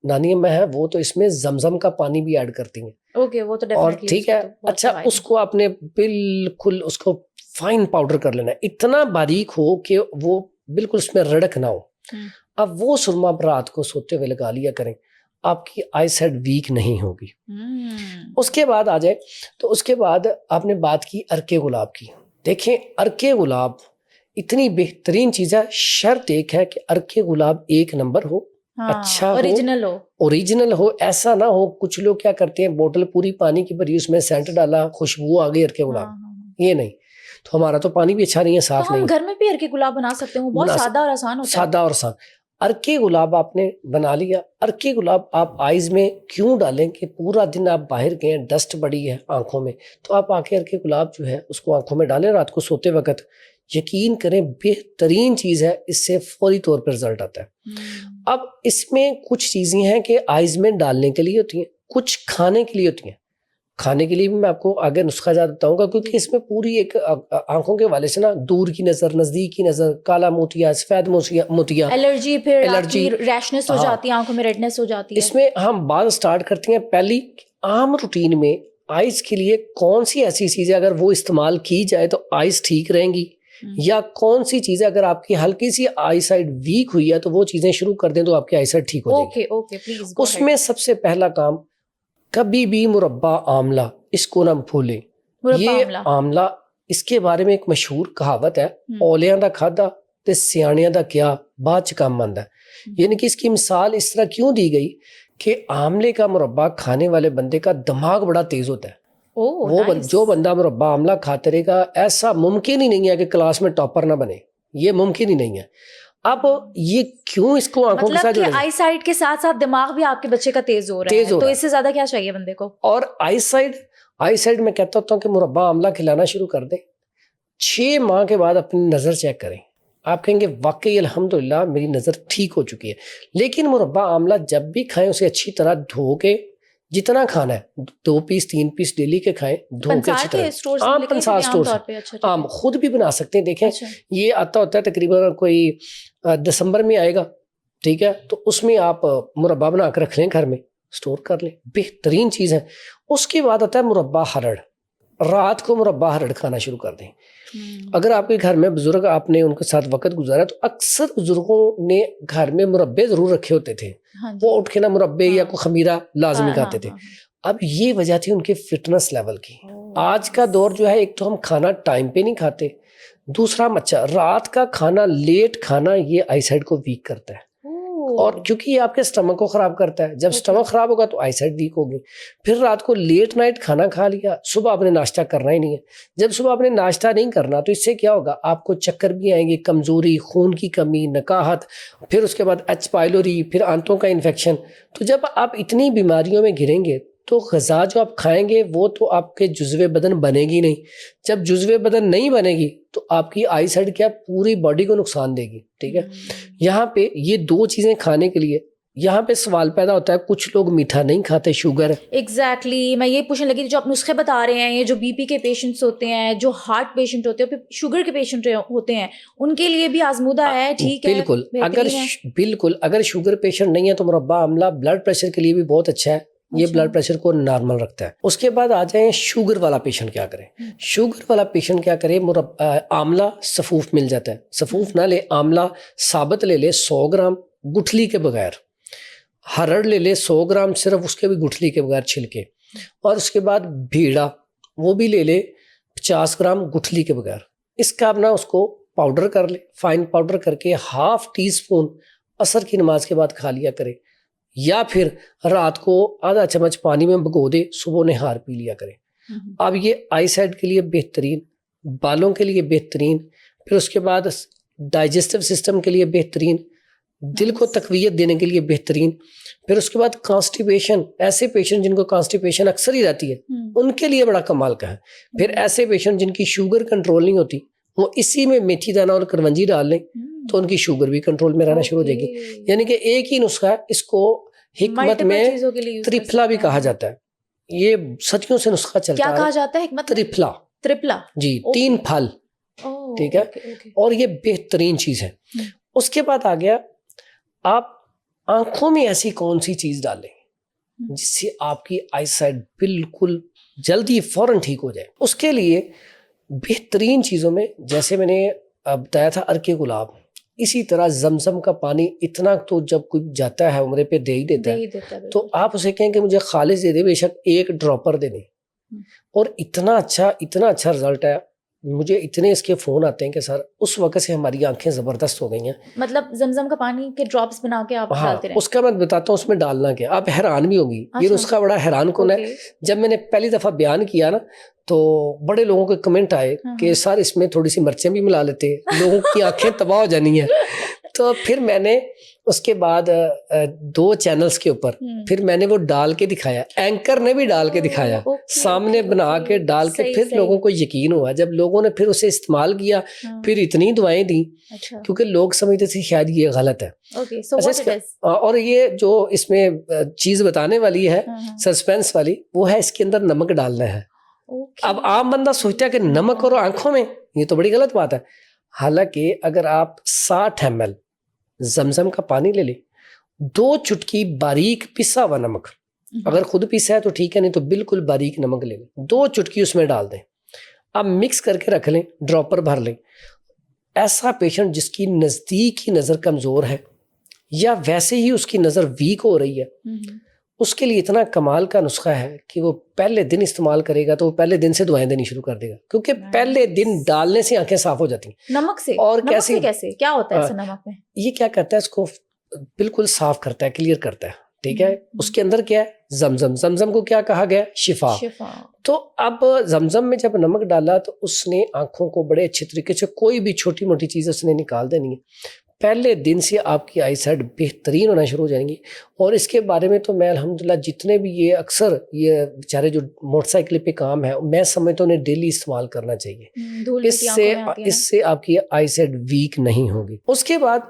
نانی اماں ہے وہ تو اس میں زمزم کا پانی بھی ایڈ کرتی ہیں، وہ تو اور ٹھیک ہے، اچھا اس کو آپ نے بالکل اس کو فائن پاؤڈر کر لینا ہے، اتنا باریک ہو کہ وہ بالکل اس میں رڑک نہ ہو۔ اب وہ سرما رات کو سوتے ہوئے لگا لیا کریں، آپ کی آئی سائٹ ویک نہیں ہوگی۔ اس کے بعد آ جائے تو اس کے بعد آپ نے بات کی عرق گلاب کی۔ دیکھیں عرق گلاب اتنی بہترین چیز ہے، شرط ایک ہے کہ عرق گلاب 1 نمبر ہو، اچھا ہو، اوریجنل ہو۔ ایسا نہ ہو، کچھ لوگ کیا کرتے ہیں بوتل پوری پانی کی بھری، اس میں سینٹ ڈالا، خوشبو آ گئی عرق گلاب، یہ نہیں۔ تو ہمارا تو پانی بھی اچھا نہیں ہے، صاف نہیں ہے۔ گھر میں بھی عرق گلاب بنا سکتے ہیں، بہت سادہ اور آسان ہوتا ہے، سادہ اور آسان۔ عرق گلاب آپ نے بنا لیا، عرق گلاب آپ آئز میں کیوں ڈالیں کہ پورا دن آپ باہر گئے، ڈسٹ بڑی ہے آنکھوں میں، تو آپ آ کے عرق گلاب جو ہے اس کو آنکھوں میں ڈالیں رات کو سوتے وقت۔ یقین کریں بہترین چیز ہے، اس سے فوری طور پر رزلٹ آتا ہے۔ اب اس میں کچھ چیزیں ہیں کہ آئز میں ڈالنے کے لیے ہوتی ہیں، کچھ کھانے کے لیے ہوتی ہیں۔ کھانے کے لیے بھی میں آپ کو آگے نسخہ جات بتاؤں گا، کیونکہ اس میں پوری ایک آنکھوں کے حوالے سے نا دور کی نظر، نزدیک کی نظر، کالا موتیا، سفید موتیا، الرجی، پھر الرجی، ریشنس ہو جاتی ہے آنکھوں میں، ریڈنس ہو جاتی ہے. اس میں ہم بات سٹارٹ کرتے ہیں پہلی عام روٹین میں آئز کے لیے کون سی ایسی چیزیں اگر وہ استعمال کی جائے تو آئز ٹھیک رہیں گی، یا کون سی چیزیں اگر آپ کی ہلکی سی آئی سائڈ ویک ہوئی ہے تو وہ چیزیں شروع کر دیں تو آپ کی آئی سائڈ ٹھیک ہو جائے گی. Okay please. اس میں سب سے پہلا کام، کبھی بھی مربع آملہ اس کو نہ بھولیں. یہ آملہ، اس کے بارے میں ایک مشہور کہاوت ہے، اولیاں دا کھادا تے سیاڑیاں دا کیا بعد چ کام آندا ہے. یعنی کہ اس کی مثال اس طرح کیوں دی گئی کہ آملے کا مربع کھانے والے بندے کا دماغ بڑا تیز ہوتا ہے. جو بندہ مربع آملہ کھاتے رہے گا، ایسا ممکن ہی نہیں ہے کہ کلاس میں ٹاپر نہ بنے، یہ ممکن ہی نہیں ہے. اب یہ کیوں اس کو آنکھوں کے ساتھ مطلب کہ آئی سائٹ کے ساتھ ساتھ دماغ بھی آپ کے بچے کا تیز ہو رہا ہے، تو اس سے زیادہ کیا چاہیے بندے کو. اور آئی سائڈ میں کہتا ہوتا ہوں کہ مربع آملہ کھلانا شروع کر دیں. 6 ماہ کے بعد اپنی نظر چیک کریں، آپ کہیں گے واقعی الحمدللہ میری نظر ٹھیک ہو چکی ہے. لیکن مربع آملہ جب بھی کھائیں اسے اچھی طرح دھو کے، جتنا کھانا ہے 2 پیس 3 پیس ڈیلی کے کھائیں، دھو کے اچھی طرح. عام پنسال اسٹور سے عام خود بھی بنا سکتے ہیں. دیکھیں یہ آتا ہوتا ہے تقریباً کوئی دسمبر میں آئے گا، ٹھیک ہے، تو اس میں آپ مربع بنا کے رکھ لیں، گھر میں اسٹور کر لیں، بہترین چیز ہے. اس کے بعد آتا ہے مربع ہرڑ. رات کو مربع ہرڑ کھانا شروع کر دیں. اگر آپ کے گھر میں بزرگ، آپ نے ان کے ساتھ وقت گزارا تو اکثر بزرگوں نے گھر میں مربے ضرور رکھے ہوتے تھے. وہ اٹھ کے نا مربے یا کوئی خمیرہ لازمی کھاتے تھے. اب یہ وجہ تھی ان کے فٹنس لیول کی. آج کا دور جو ہے، ایک تو ہم کھانا ٹائم پہ نہیں کھاتے، دوسرا مچھا رات کا کھانا لیٹ کھانا یہ آئی سائڈ کو ویک کرتا ہے. اور کیونکہ یہ آپ کے سٹمک کو خراب کرتا ہے، جب سٹمک خراب ہوگا تو آئی سائڈ ویک ہوگی. پھر رات کو لیٹ نائٹ کھانا کھا لیا، صبح آپ نے ناشتہ کرنا ہی نہیں ہے. جب صبح آپ نے ناشتہ نہیں کرنا تو اس سے کیا ہوگا، آپ کو چکر بھی آئیں گے، کمزوری، خون کی کمی، نکاہت، پھر اس کے بعد ایچ پائلوری، پھر آنتوں کا انفیکشن. تو جب آپ اتنی بیماریوں میں گریں گے تو غذا جو آپ کھائیں گے وہ تو آپ کے جزو بدن بنے گی نہیں. جب جزو بدن نہیں بنے گی تو آپ کی آئی سائڈ کیا پوری باڈی کو نقصان دے گی. ٹھیک ہے، یہاں پہ یہ 2 چیزیں کھانے کے لیے یہاں پہ سوال پیدا ہوتا ہے، کچھ لوگ میٹھا نہیں کھاتے، شوگر. ایگزیکٹلی میں یہ پوچھنے لگی، جو آپ نسخے بتا رہے ہیں، یہ جو بی پی کے پیشنٹس ہوتے ہیں، جو ہارٹ پیشنٹ ہوتے ہیں، پھر شوگر کے پیشنٹ ہوتے ہیں، ان کے لیے بھی آزمودہ ہے. ٹھیک ہے، بالکل. اگر شوگر پیشنٹ نہیں ہے تو مربع آملہ بلڈ پریشر کے لیے بھی بہت اچھا ہے. یہ بلڈ پریشر کو نارمل رکھتا ہے. اس کے بعد آ جائیں شوگر والا پیشنٹ کیا کرے. شوگر والا پیشنٹ کیا کرے، آملہ صفوف مل جاتا ہے، صفوف نہ لے، آملہ ثابت لے لے 100 گرام گٹھلی کے بغیر. ہرڑ لے لے 100 گرام صرف اس کے بھی گٹھلی کے بغیر چھلکے. اور اس کے بعد بھیڑا وہ بھی لے لے 50 گرام گٹھلی کے بغیر. اس کا اپنا اس کو پاؤڈر کر لے، فائن پاؤڈر کر کے ½ ٹی اسپون عصر کی نماز کے بعد کھا لیا کرے. یا پھر رات کو آدھا چمچ پانی میں بھگو دے، صبح نہار پی لیا کرے. اب یہ آئی سائڈ کے لیے بہترین، بالوں کے لیے بہترین، پھر اس کے بعد ڈائجسٹو سسٹم کے لیے بہترین، دل کو تقویت دینے کے لیے بہترین. پھر اس کے بعد کانسٹیپیشن، ایسے پیشنٹ جن کو کانسٹیپیشن اکثر ہی رہتی ہے ان کے لیے بڑا کمال کا ہے. پھر ایسے پیشنٹ جن کی شوگر کنٹرول نہیں ہوتی، وہ اسی میں میتھی دانہ اور کلونجی ڈال لیں تو ان کی شوگر بھی کنٹرول میں رہنا شروع ہو جائے گی. یعنی کہ ایک ہی نسخہ ہے، اس کو حکمت میں ترپلا بھی کہا جاتا ہے. یہ صدیوں سے نسخہ چلتا ہے. کیا کہا جاتا ہے حکمت؟ ترپلا جی، 3 پھل. ٹھیک ہے، اور یہ بہترین چیز ہے. اس کے بعد آ گیا، آپ آنکھوں میں ایسی کون سی چیز ڈالیں جس سے آپ کی آئی سائٹ بالکل جلدی فوراً ٹھیک ہو جائے. اس کے لیے بہترین چیزوں میں جیسے میں نے بتایا تھا عرق گلاب، اسی طرح زمزم کا پانی. اتنا تو جب کوئی جاتا ہے عمرے پہ دے ہی دیتا ہے، تو آپ اسے کہیں کہ مجھے خالص دے دے، بے شک 1 ڈراپر دے دیں. اور اتنا اچھا رزلٹ ہے. مجھے اتنے اس کے فون آتے ہیں کہ سر اس وقت سے ہماری آنکھیں زبردست ہو گئی ہیں. مطلب زمزم کا پانی کے ڈراپس بنا کے آپ ڈالتے رہیں؟ اس کا میں بتاتا ہوں اس میں ڈالنا کیا، آپ حیران بھی ہوگی. یہ نسخہ بڑا حیران کن ہے. جب میں نے پہلی دفعہ بیان کیا نا تو بڑے لوگوں کے کمنٹ آئے کہ سر اس میں تھوڑی سی مرچیں بھی ملا لیتے، لوگوں کی آنکھیں تباہ ہو جانی ہیں. تو پھر میں نے اس کے بعد 2 چینلز کے اوپر پھر میں نے وہ ڈال کے دکھایا, اینکر نے بھی ڈال کے دکھایا, سامنے بنا کے ڈال کے, پھر لوگوں کو یقین ہوا. جب لوگوں نے پھر اسے استعمال کیا, پھر اتنی دعائیں دیں کیونکہ لوگ سمجھتے تھے شاید یہ غلط ہے. اور یہ جو اس میں چیز بتانے والی ہے سسپینس والی, وہ ہے اس کے اندر نمک ڈالنا ہے. اب عام بندہ سوچتا ہے کہ نمک اور آنکھوں میں, یہ تو بڑی غلط بات ہے. حالانکہ اگر آپ 60 ml زمزم کا پانی لے لیں, 2 چٹکی باریک پسا ہوا نمک, اگر خود پیسا ہے تو ٹھیک ہے, نہیں تو بالکل باریک نمک لے لیں, 2 چٹکی اس میں ڈال دیں, اب مکس کر کے رکھ لیں, ڈراپر بھر لیں. ایسا پیشنٹ جس کی نزدیک کی نظر کمزور ہے یا ویسے ہی اس کی نظر ویک ہو رہی ہے, اس کے لیے اتنا کمال کا نسخہ ہے کہ وہ پہلے دن استعمال کرے گا تو وہ پہلے دن سے دعائیں دینی شروع کر دے گا, کیونکہ پہلے دن ڈالنے سے آنکھیں صاف ہو جاتی ہیں. نمک سے؟ اور کیسے کیا ہوتا ہے نمک میں؟ یہ کیا کرتا ہے, اس کو بالکل صاف کرتا ہے, کلیئر کرتا ہے. ٹھیک ہے, اس کے اندر کیا ہے, زمزم. زمزم کو کیا کہا گیا, شفا. تو اب زمزم میں جب نمک ڈالا تو اس نے آنکھوں کو بڑے اچھے طریقے سے, کوئی بھی چھوٹی موٹی چیز اس نے نکال دینی ہے. پہلے دن سے آپ کی آئی سائٹ بہترین ہونا شروع ہو جائیں گی. اور اس کے بارے میں تو میں الحمدللہ جتنے بھی یہ اکثر یہ بیچارے جو موٹر سائیکل پہ کام ہے, میں سمجھتا ہوں انہیں ڈیلی استعمال کرنا چاہیے. اس سے آپ کی آئی سائٹ ویک نہیں ہوگی. اس کے بعد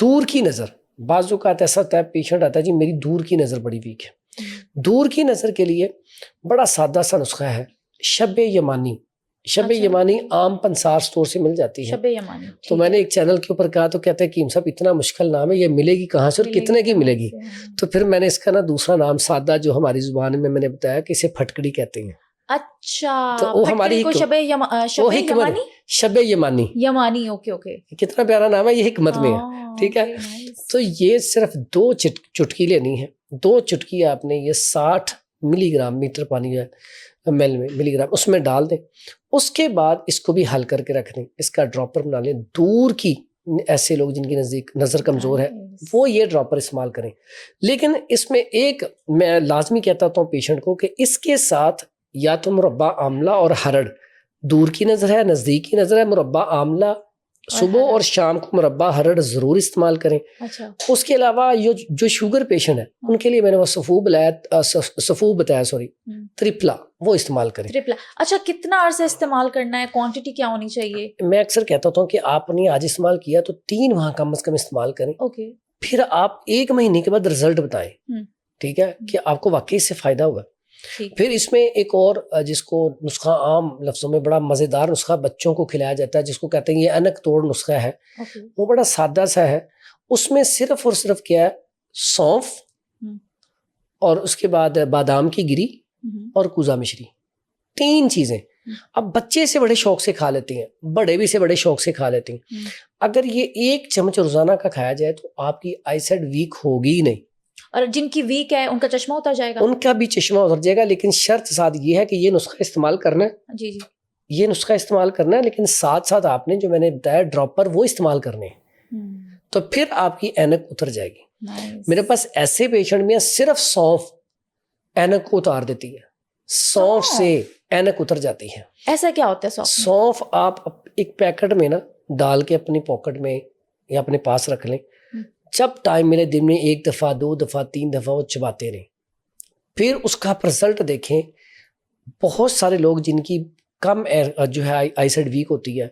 دور کی نظر, بعض اوقات ایسا ہوتا ہے پیشنٹ آتا ہے جی میری دور کی نظر بڑی ویک ہے. دور کی نظر کے لیے بڑا سادہ سا نسخہ ہے, شب یمانی. شب یمانی عام پنسار سٹور سے مل جاتی ہے. شب یمانی تو میں نے ایک چینل کے اوپر کہا تو کہتے ہیں کہ صاحب اتنا مشکل نام ہے, یہ ملے گی کہاں سے اور کتنے کی ملے گی؟ تو پھر میں نے اس کا نا دوسرا نام سادہ جو ہماری زبان میں نے بتایا کہ اسے پھٹکڑی کہتے ہیں. اچھا, تو وہ ہماری شب یمانی. یمانی, اوکے. کتنا پیارا نام ہے, یہ حکمت میں ہے. ٹھیک ہے, تو یہ صرف 2 چٹکی لینی ہے. 2 چٹکی آپ نے یہ 60 ملی گرام, میٹر پانی ہے ملی گرام, اس میں ڈال دیں. اس کے بعد اس کو بھی حل کر کے رکھ دیں, اس کا ڈراپر بنا لیں. دور کی ایسے لوگ جن کی نزدیک نظر کمزور ہے وہ یہ ڈراپر استعمال کریں. لیکن اس میں ایک میں لازمی کہتا ہوں پیشنٹ کو کہ اس کے ساتھ یا تو مربع آملہ اور ہرڑ, دور کی نظر ہے نزدیک کی نظر ہے, مربع آملہ صبح اور شام کو مربع ہرڑ ضرور استعمال کریں. اس کے علاوہ جو شوگر پیشنٹ ہے ان کے لیے میں نے وہ صفو بتایا ترپلا, وہ استعمال کریں. اچھا, کتنا عرصہ استعمال کرنا ہے, کوانٹٹی کیا ہونی چاہیے؟ میں اکثر کہتا ہوں کہ آپ نے آج استعمال کیا تو 3 ماہ کم از کم استعمال کریں. پھر آپ 1 مہینے کے بعد رزلٹ بتائیں. ٹھیک ہے, کہ آپ کو واقعی سے فائدہ ہوا. پھر اس میں ایک اور جس کو نسخہ عام لفظوں میں بڑا مزیدار نسخہ بچوں کو کھلایا جاتا ہے, جس کو کہتے ہیں یہ انک توڑ نسخہ ہے. وہ بڑا سادہ سا ہے. اس میں صرف اور صرف کیا ہے, سونف اور اس کے بعد بادام کی گری اور کوزہ مشری, 3 چیزیں. اب بچے سے بڑے شوق سے کھا لیتے ہیں, بڑے بھی سے بڑے شوق سے کھا لیتے ہیں. اگر یہ 1 چمچ روزانہ کا کھایا جائے تو آپ کی آئی سائٹ ویک ہوگی ہی نہیں. اور جن کی ویک ہے ان کا چشمہ اتر جائے گا؟ ان کا بھی چشمہ اتر جائے گا, لیکن شرط ساتھ یہ ہے کہ یہ نسخہ استعمال کرنا ہے. جی, یہ نسخہ استعمال کرنا ہے, لیکن ساتھ ساتھ آپ نے جو میں نے بتایا ڈراپر وہ استعمال کرنے ہیں. تو پھر آپ کی اینک اتر جائے گی. میرے پاس ایسے پیشنٹ میں صرف سونف اینک کو اتار دیتی ہے. سونف سے اینک اتر جاتی ہے. ایسا کیا ہوتا ہے سونف؟ آپ ایک پیکٹ میں نا ڈال کے اپنی پاکٹ میں یا اپنے پاس رکھ لیں. جب ٹائم ملے دن میں 1 دفعہ 2 دفعہ 3 دفعہ وہ چباتے رہیں. پھر اس کا رزلٹ دیکھیں. بہت سارے لوگ جن کی کم جو ہے آئی سائٹ ویک ہوتی ہے,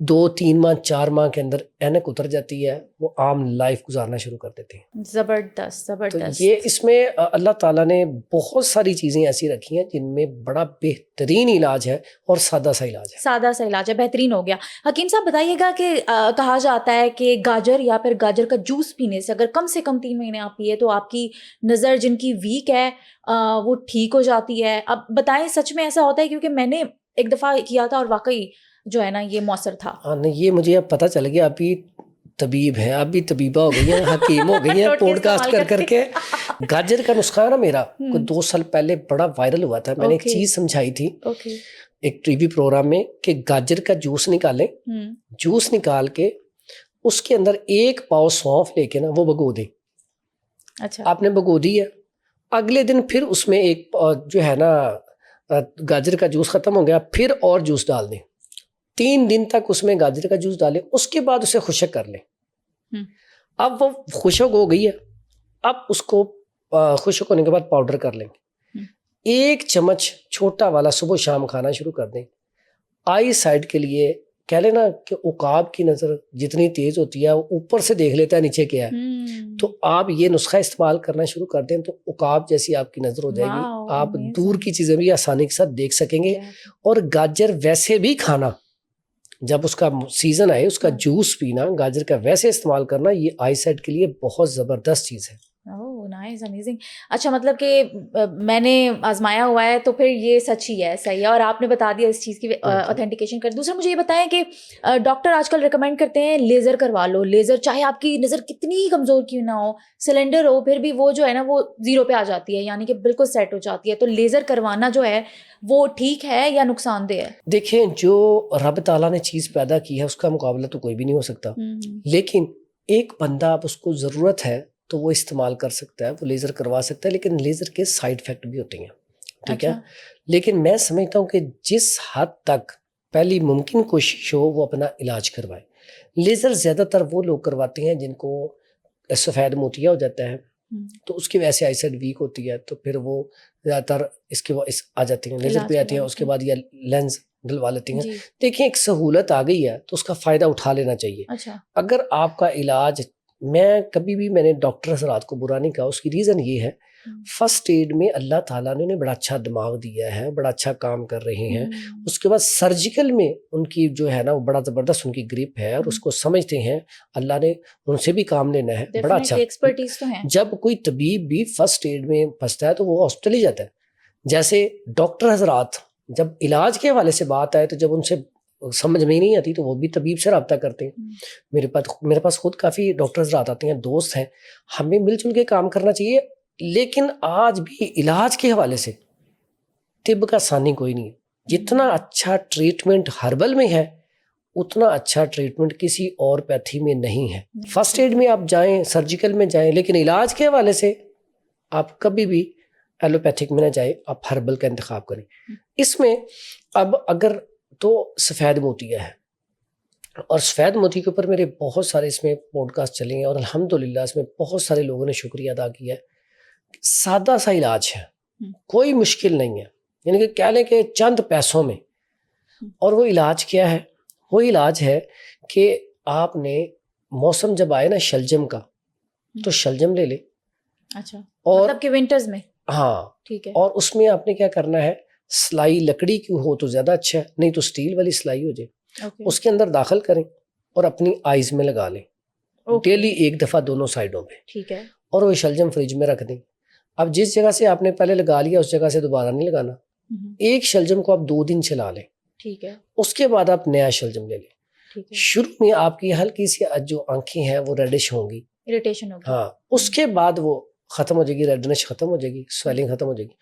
2-3 ماہ 4 ماہ کے اندر اینک اتر جاتی ہے, وہ عام لائف گزارنا شروع کر دیتے ہیں. زبردست. یہ اس میں اللہ تعالیٰ نے بہت ساری چیزیں ایسی رکھی ہیں جن میں بڑا بہترین علاج ہے اور سادہ سا علاج ہے. بہترین ہو گیا. حکیم صاحب بتائیے گا کہ کہا جاتا ہے کہ گاجر یا پھر گاجر کا جوس پینے سے اگر کم سے کم 3 مہینے آپ پیے تو آپ کی نظر جن کی ویک ہے وہ ٹھیک ہو جاتی ہے. اب بتائیں سچ میں ایسا ہوتا ہے؟ کیونکہ میں نے ایک دفعہ کیا تھا اور واقعی جو ہے نا یہ مؤثر تھا. نہیں, یہ مجھے اب پتہ چل گیا, ابھی طبیب ہے, ابھی طبیبہ ہو گئی ہیں, حکیم ہو گئی ہیں پوڈ کاسٹ کر کے. گاجر کا نسخہ ہے نا میرا, کوئی 2 سال پہلے بڑا وائرل ہوا تھا. میں نے ایک چیز سمجھائی تھی ایک ٹی وی پروگرام میں کہ گاجر کا جوس نکالیں, جوس نکال کے اس کے اندر 1 پاؤ سونف لے کے نا وہ بھگو دیں. اچھا, آپ نے بھگو دی ہے, اگلے دن پھر اس میں ایک جو ہے نا گاجر کا جوس ختم ہو گیا, پھر اور جوس ڈال دیں. 3 دن تک اس میں گاجر کا جوس ڈالیں, اس کے بعد اسے خشک کر لیں. اب وہ خشک ہو گئی ہے, اب اس کو خشک ہونے کے بعد پاؤڈر کر لیں گے. 1 چمچ چھوٹا والا صبح شام کھانا شروع کر دیں. آئی سائڈ کے لیے کہہ لینا کہ عقاب کی نظر جتنی تیز ہوتی ہے وہ اوپر سے دیکھ لیتا ہے نیچے کیا ہے, تو آپ یہ نسخہ استعمال کرنا شروع کر دیں تو عقاب جیسی آپ کی نظر ہو جائے گی, آپ دور کی چیزیں بھی آسانی کے ساتھ دیکھ سکیں گے. اور گاجر ویسے بھی کھانا, جب اس کا سیزن آئے اس کا جوس پینا, گاجر کا ویسے استعمال کرنا, یہ آئی سائٹ کے لیے بہت زبردست چیز ہے. Nice, amazing. اچھا, مطلب کہ میں نے آزمایا ہوا ہے تو پھر یہ سچ ہی ہے, صحیح ہے, اور آپ نے بتا دیا اس چیز کی اوتھینٹیکیشن کر. دوسرا مجھے یہ بتائیں کہ ڈاکٹر آج کل ریکمینڈ کرتے ہیں لیزر کروا لو, لیزر چاہے آپ کی نظر کتنی ہی کمزور کیوں نہ ہو, سلنڈر ہو, پھر بھی وہ جو ہے نا وہ 0 پہ آ جاتی ہے, یعنی کہ بالکل سیٹ ہو جاتی ہے. تو لیزر کروانا جو ہے وہ ٹھیک ہے یا نقصان دہ ہے؟ دیکھیں, جو رب تعالیٰ نے چیز پیدا کی ہے اس کا مقابلہ تو کوئی بھی نہیں ہو سکتا, لیکن ایک بندہ آپ اس کو ضرورت ہے تو وہ استعمال کر سکتا ہے, وہ لیزر کروا سکتا ہے, لیکن لیزر کے سائیڈ افیکٹ بھی ہوتے ہیں, ٹھیک ہے. لیکن میں سمجھتا ہوں کہ جس حد تک پہلی ممکن کوشش ہو وہ اپنا علاج کروائے. لیزر زیادہ تر وہ لوگ کرواتے ہیں جن کو سفید موتیا ہو جاتا ہے, تو اس کی وجہ سے آئی سائٹ ویک ہوتی ہے, تو پھر وہ زیادہ تر اس کے آ جاتے ہیں, لیزر پہ آتے ہیں, اس کے بعد یہ لینز ڈلوا لیتے ہیں. دیکھیں, ایک سہولت آ گئی ہے تو اس کا فائدہ اٹھا لینا چاہیے. اگر آپ کا علاج, میں نے ڈاکٹر حضرات کو برا نہیں کہا, اس کی ریزن یہ ہے, فرسٹ ایڈ میں اللہ تعالیٰ نے انہیں بڑا اچھا دماغ دیا ہے, بڑا اچھا کام کر رہے ہیں. اس کے بعد سرجیکل میں ان کی جو ہے نا وہ بڑا زبردست ان کی گرپ ہے, اور اس کو سمجھتے ہیں اللہ نے ان سے بھی کام لینا ہے, بڑا اچھا ایکسپرٹیز تو ہے. جب کوئی طبیب بھی فرسٹ ایڈ میں پھنستا ہے تو وہ ہاسپٹل ہی جاتا ہے. جیسے ڈاکٹر حضرات جب علاج کے حوالے سے بات آئے تو جب ان سے سمجھ میں نہیں آتی تو وہ بھی طبیب سے رابطہ کرتے ہیں. میرے پاس خود کافی ڈاکٹر حضرات آتے ہیں, دوست ہیں, ہمیں مل جل کے کام کرنا چاہیے. لیکن آج بھی علاج کے حوالے سے طب کا ثانی کوئی نہیں ہے. جتنا اچھا ٹریٹمنٹ ہربل میں ہے اتنا اچھا ٹریٹمنٹ کسی اور پیتھی میں نہیں ہے. فرسٹ ایڈ میں آپ جائیں, سرجیکل میں جائیں, لیکن علاج کے حوالے سے آپ کبھی بھی ایلوپیتھک میں نہ جائیں, آپ ہربل کا انتخاب کریں. اس میں اب اگر تو سفید موتیا ہے, اور سفید موتی کے اوپر میرے بہت سارے اس میں پوڈ کاسٹ چلے ہیں, اور الحمدللہ اس میں بہت سارے لوگوں نے شکریہ ادا کیا ہے. سادہ سا علاج ہے, کوئی مشکل نہیں ہے, یعنی کہ کہہ لیں کہ چند پیسوں میں. اور وہ علاج کیا ہے؟ وہ علاج ہے کہ آپ نے موسم جب آئے نا شلجم کا, تو شلجم لے لیں. اچھا, اور مطلب کہ ونٹرز میں. ہاں, ٹھیک ہے. اور اس میں آپ نے کیا کرنا ہے, سلائی لکڑی کی ہو تو زیادہ اچھا ہے, نہیں تو سٹیل والی سلائی ہو جائے, اس کے اندر داخل کریں اور اپنی آئیز میں لگا لیں ڈیلی 1 دفعہ دونوں سائڈوں پہ. ٹھیک ہے. اور وہ شلجم فریج میں رکھ دیں. اب جس جگہ سے آپ نے پہلے لگا لیا اس جگہ سے دوبارہ نہیں لگانا. ایک شلجم کو آپ 2 دن چلا لیں. ٹھیک ہے. اس کے بعد آپ نیا شلجم لے لیں. شروع میں آپ کی ہلکی سی جو آنکھیں ہیں وہ ریڈش ہوں گی, اریٹیشن ہوگی. ہاں, اس کے بعد وہ ختم ہو جائے گی, ریڈنش ختم ہو جائے گی, سویلنگ ختم ہو جائے گی.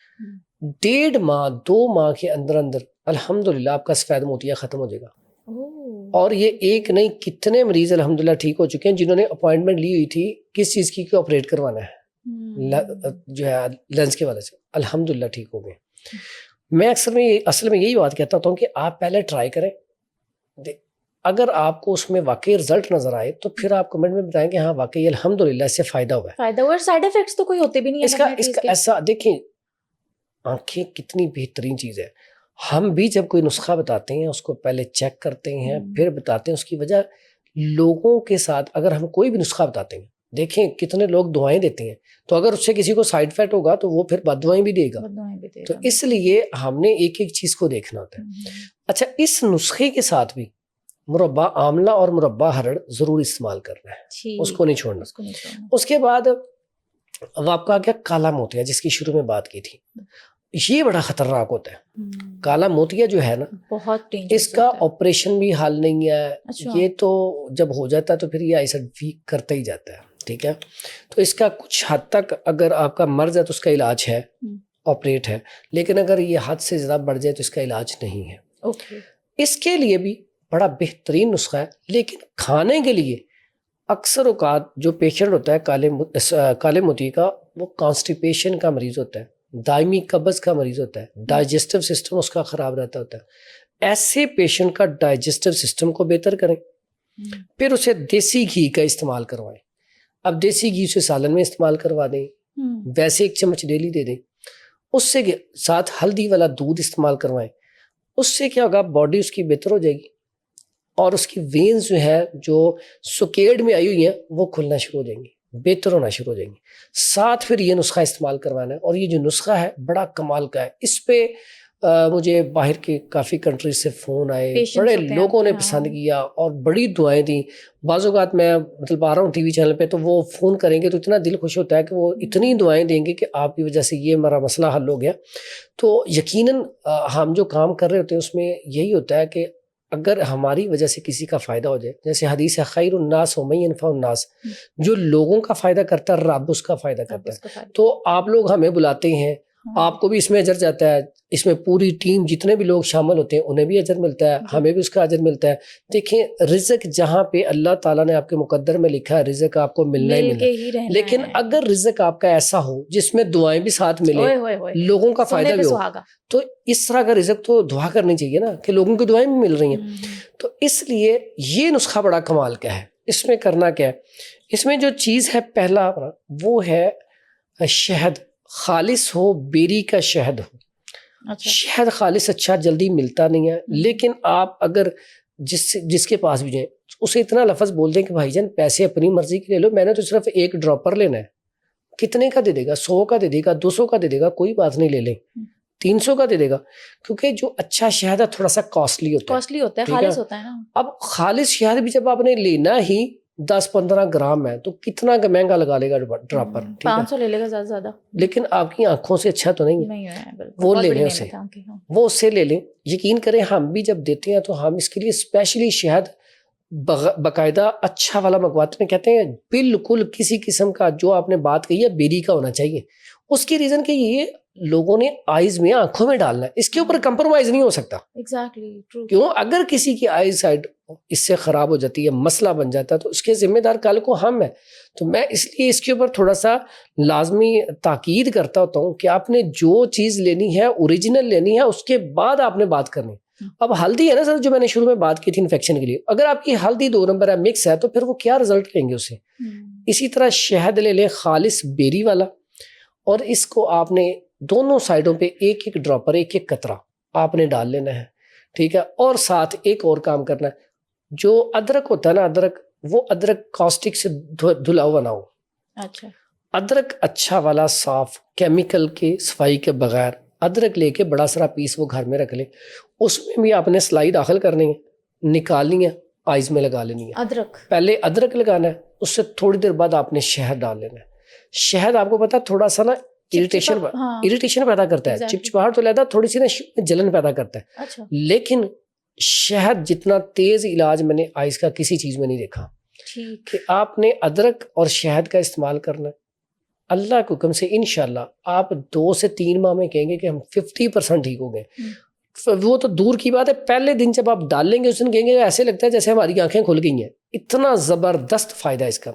1.5 ماہ 2 ماہ کے اندر الحمدللہ آپ کا سفید موتیا ختم ہو جائے گا. اور یہ ایک نہیں کتنے مریض الحمدللہ ٹھیک ہو چکے ہیں جنہوں نے اپوائنٹمنٹ لی ہوئی تھی کس چیز کی کہ آپریٹ کروانا ہے, جو ہے لینس کے وجہ سے, الحمدللہ ٹھیک ہو گئے. میں اصل میں یہی بات کہتا ہوں کہ آپ پہلے ٹرائی کریں, اگر آپ کو اس میں واقعی رزلٹ نظر آئے تو پھر آپ کمنٹ میں بتائیں کہ ہاں واقعی الحمدللہ اس سے فائدہ ہوا ہے. فائدہ ہوا, سائیڈ ایفیکٹس تو کوئی ہوتے بھی نہیں ہیں اس کا ایسا. دیکھیں, آنکھیں کتنی بہترین چیز ہے. ہم بھی جب کوئی نسخہ بتاتے ہیں اس کو پہلے چیک کرتے ہیں, پھر بتاتے ہیں. اس کی وجہ لوگوں کے ساتھ اگر ہم کوئی بھی نسخہ بتاتے ہیں, دیکھیں کتنے لوگ دعائیں دیتے ہیں, تو اگر اس سے کسی کو سائیڈ افیکٹ ہوگا تو وہ پھر بد دعائیں بھی دے گا. تو اس لیے ہم نے ایک ایک چیز کو دیکھنا ہوتا ہے. اچھا, اس نسخے کے ساتھ بھی مربع آملہ اور مربع ہرڑ ضرور استعمال کرنا ہے, اس کو نہیں چھوڑنا. اس کے بعد اب آپ کا آ گیا کالا موتیا, جس کی شروع میں بات کی تھی. یہ بڑا خطرناک ہوتا ہے. کالا موتیا جو ہے نا, بہت اس کا آپریشن بھی حل نہیں ہے. یہ تو جب ہو جاتا ہے تو پھر یہ ایسا ویک کرتا ہی جاتا ہے, ٹھیک ہے. تو اس کا کچھ حد تک اگر آپ کا مرض ہے تو اس کا علاج ہے, آپریٹ ہے, لیکن اگر یہ حد سے زیادہ بڑھ جائے تو اس کا علاج نہیں ہے. اس کے لیے بھی بڑا بہترین نسخہ ہے, لیکن کھانے کے لیے اکثر اوقات جو پیشنٹ ہوتا ہے کالے موتی کا, وہ کانسٹیپیشن کا مریض ہوتا ہے, دائمی قبض کا مریض ہوتا ہے, ڈائجسٹو سسٹم اس کا خراب رہتا ہوتا ہے. ایسے پیشنٹ کا ڈائجسٹو سسٹم کو بہتر کریں, پھر اسے دیسی گھی کا استعمال کروائیں. اب دیسی گھی اسے سالن میں استعمال کروا دیں, ویسے 1 چمچ ڈیلی دے دیں. اس سے ساتھ ہلدی والا دودھ استعمال کروائیں. اس سے کیا ہوگا, باڈی اس کی بہتر ہو جائے گی اور اس کی وینز جو ہے جو سکیڑ میں آئی ہوئی ہیں وہ کھلنا شروع ہو جائیں گی, بہتر ہونا شروع ہو جائیں گی. ساتھ پھر یہ نسخہ استعمال کروانا ہے, اور یہ جو نسخہ ہے بڑا کمال کا ہے. اس پہ مجھے باہر کے کافی کنٹریز سے فون آئے, بڑے لوگوں نے پسند کیا اور بڑی دعائیں دیں. بعض اوقات میں مطلب آ رہا ہوں ٹی وی چینل پہ تو وہ فون کریں گے تو اتنا دل خوش ہوتا ہے کہ وہ اتنی دعائیں دیں گے کہ آپ کی وجہ سے یہ ہمارا مسئلہ حل ہو گیا. تو یقیناً ہم جو کام کر رہے ہوتے ہیں اس میں یہی ہوتا ہے کہ اگر ہماری وجہ سے کسی کا فائدہ ہو جائے, جیسے حدیث ہے خیر الناس ومن ينفع الناس, جو لوگوں کا فائدہ کرتا ہے رب اس کا فائدہ کرتا ہے. تو آپ لوگ ہمیں بلاتے ہیں, آپ کو بھی اس میں اجر جاتا ہے, اس میں پوری ٹیم جتنے بھی لوگ شامل ہوتے ہیں انہیں بھی اجر ملتا ہے, ہمیں بھی اس کا اجر ملتا ہے. دیکھیں رزق جہاں پہ اللہ تعالیٰ نے آپ کے مقدر میں لکھا ہے رزق آپ کو ملنا ہی ملنا ہے, لیکن اگر رزق آپ کا ایسا ہو جس میں دعائیں بھی ساتھ ملیں, لوگوں کا فائدہ بھی ہو, تو اس طرح کا رزق تو دعا کرنی چاہیے نا کہ لوگوں کی دعائیں بھی مل رہی ہیں. تو اس لیے یہ نسخہ بڑا کمال کا ہے. اس میں کرنا کیا ہے, اس میں جو چیز ہے پہلا وہ ہے شہد. خالص ہو, بیری کا شہد ہو. شہد خالص اچھا جلدی ملتا نہیں ہے, لیکن آپ اگر جس کے پاس بھی جائیں اسے اتنا لفظ بول دیں کہ بھائی جان پیسے اپنی مرضی کے لے لو, میں نے تو صرف 1 ڈراپر لینا ہے. کتنے کا دے دے گا, 100 کا دے دے گا, 200 کا دے دے گا, کوئی بات نہیں, لے لیں. 300 کا دے دے گا, کیونکہ جو اچھا شہد ہے تھوڑا سا کاسٹلی ہوتا ہے, خالص ہوتا ہے نا. اب خالص شہد بھی جب آپ نے لینا ہی 10-15 گرام ہے تو کتنا مہنگا لگا لے گا ڈراپر, 500 لے لے گا زیادہ زیادہ, لیکن آپ کی آنکھوں سے اچھا تو نہیں ہے, وہ لے لیں اسے, وہ اس سے لے لیں. یقین کریں ہم بھی جب دیتے ہیں تو ہم اس کے لیے اسپیشلی شہد باقاعدہ اچھا والا منگواتے ہیں. کہتے ہیں بالکل کسی قسم کا جو آپ نے بات کہی ہے بیری کا ہونا چاہیے. اس کی ریزن کہ یہ لوگوں نے آئیز میں آنکھوں میں ڈالنا ہے, اس کے اوپر کمپرومائز نہیں ہو سکتا. کیوں, اگر کسی کی آئی سائڈ اس سے خراب ہو جاتی ہے, مسئلہ بن جاتا ہے, تو اس کے ذمہ دار کل کو ہم ہیں. تو میں اس لیے اس کے اوپر تھوڑا سا لازمی تاکید کرتا ہوتا ہوں کہ آپ نے جو چیز لینی ہے اوریجنل لینی ہے, اس کے بعد آپ نے بات کرنی. اب ہلدی ہے نا سر, جو میں نے شروع میں بات کی تھی انفیکشن کے لیے, اگر آپ کی ہلدی 2 نمبر ہے, مکس ہے, تو پھر وہ کیا رزلٹ لیں گے اسے. اسی طرح شہد لے لیں خالص بیری والا, اور اس کو آپ نے دونوں سائڈوں پہ 1 ڈراپر 1 قطرہ آپ نے ڈال لینا ہے, ٹھیک ہے. اور ساتھ ایک اور کام کرنا ہے, جو ادرک ہوتا ہے نا, ادرک, وہ ادرک کاسٹک سے دھلا ہوا نہ ہو. اچھا, ادرک اچھا والا صاف کیمیکل کے صفائی کے بغیر ادرک لے کے بڑا سارا پیس وہ گھر میں رکھ لیں. اس میں بھی آپ نے سلائی داخل کرنی ہے, نکالنی ہے, آئز میں لگا لینی ہے. ادرک پہلے ادرک لگانا ہے, اس سے تھوڑی دیر بعد آپ نے شہد ڈال لینا ہے. شہد آپ کو پتا تھوڑا سا نا اریٹیشن پیدا کرتا ہے, چپچپاہٹ تو لیتا, تھوڑی سی نا جلن پیدا کرتا ہے. لیکن شہد جتنا تیز علاج میں نے آئز کا کسی چیز میں نہیں دیکھا. کہ آپ نے ادرک اور شہد کا استعمال کرنا ہے, اللہ کے حکم سے انشاءاللہ آپ 2 سے 3 ماہ میں کہیں گے کہ ہم 50% ٹھیک ہو گئے. وہ تو دور کی بات ہے, پہلے دن جب آپ ڈال لیں گے اس دن کہیں گے ایسے لگتا ہے جیسے ہماری آنکھیں کھل گئی ہیں. اتنا زبردست فائدہ ہے اس کا.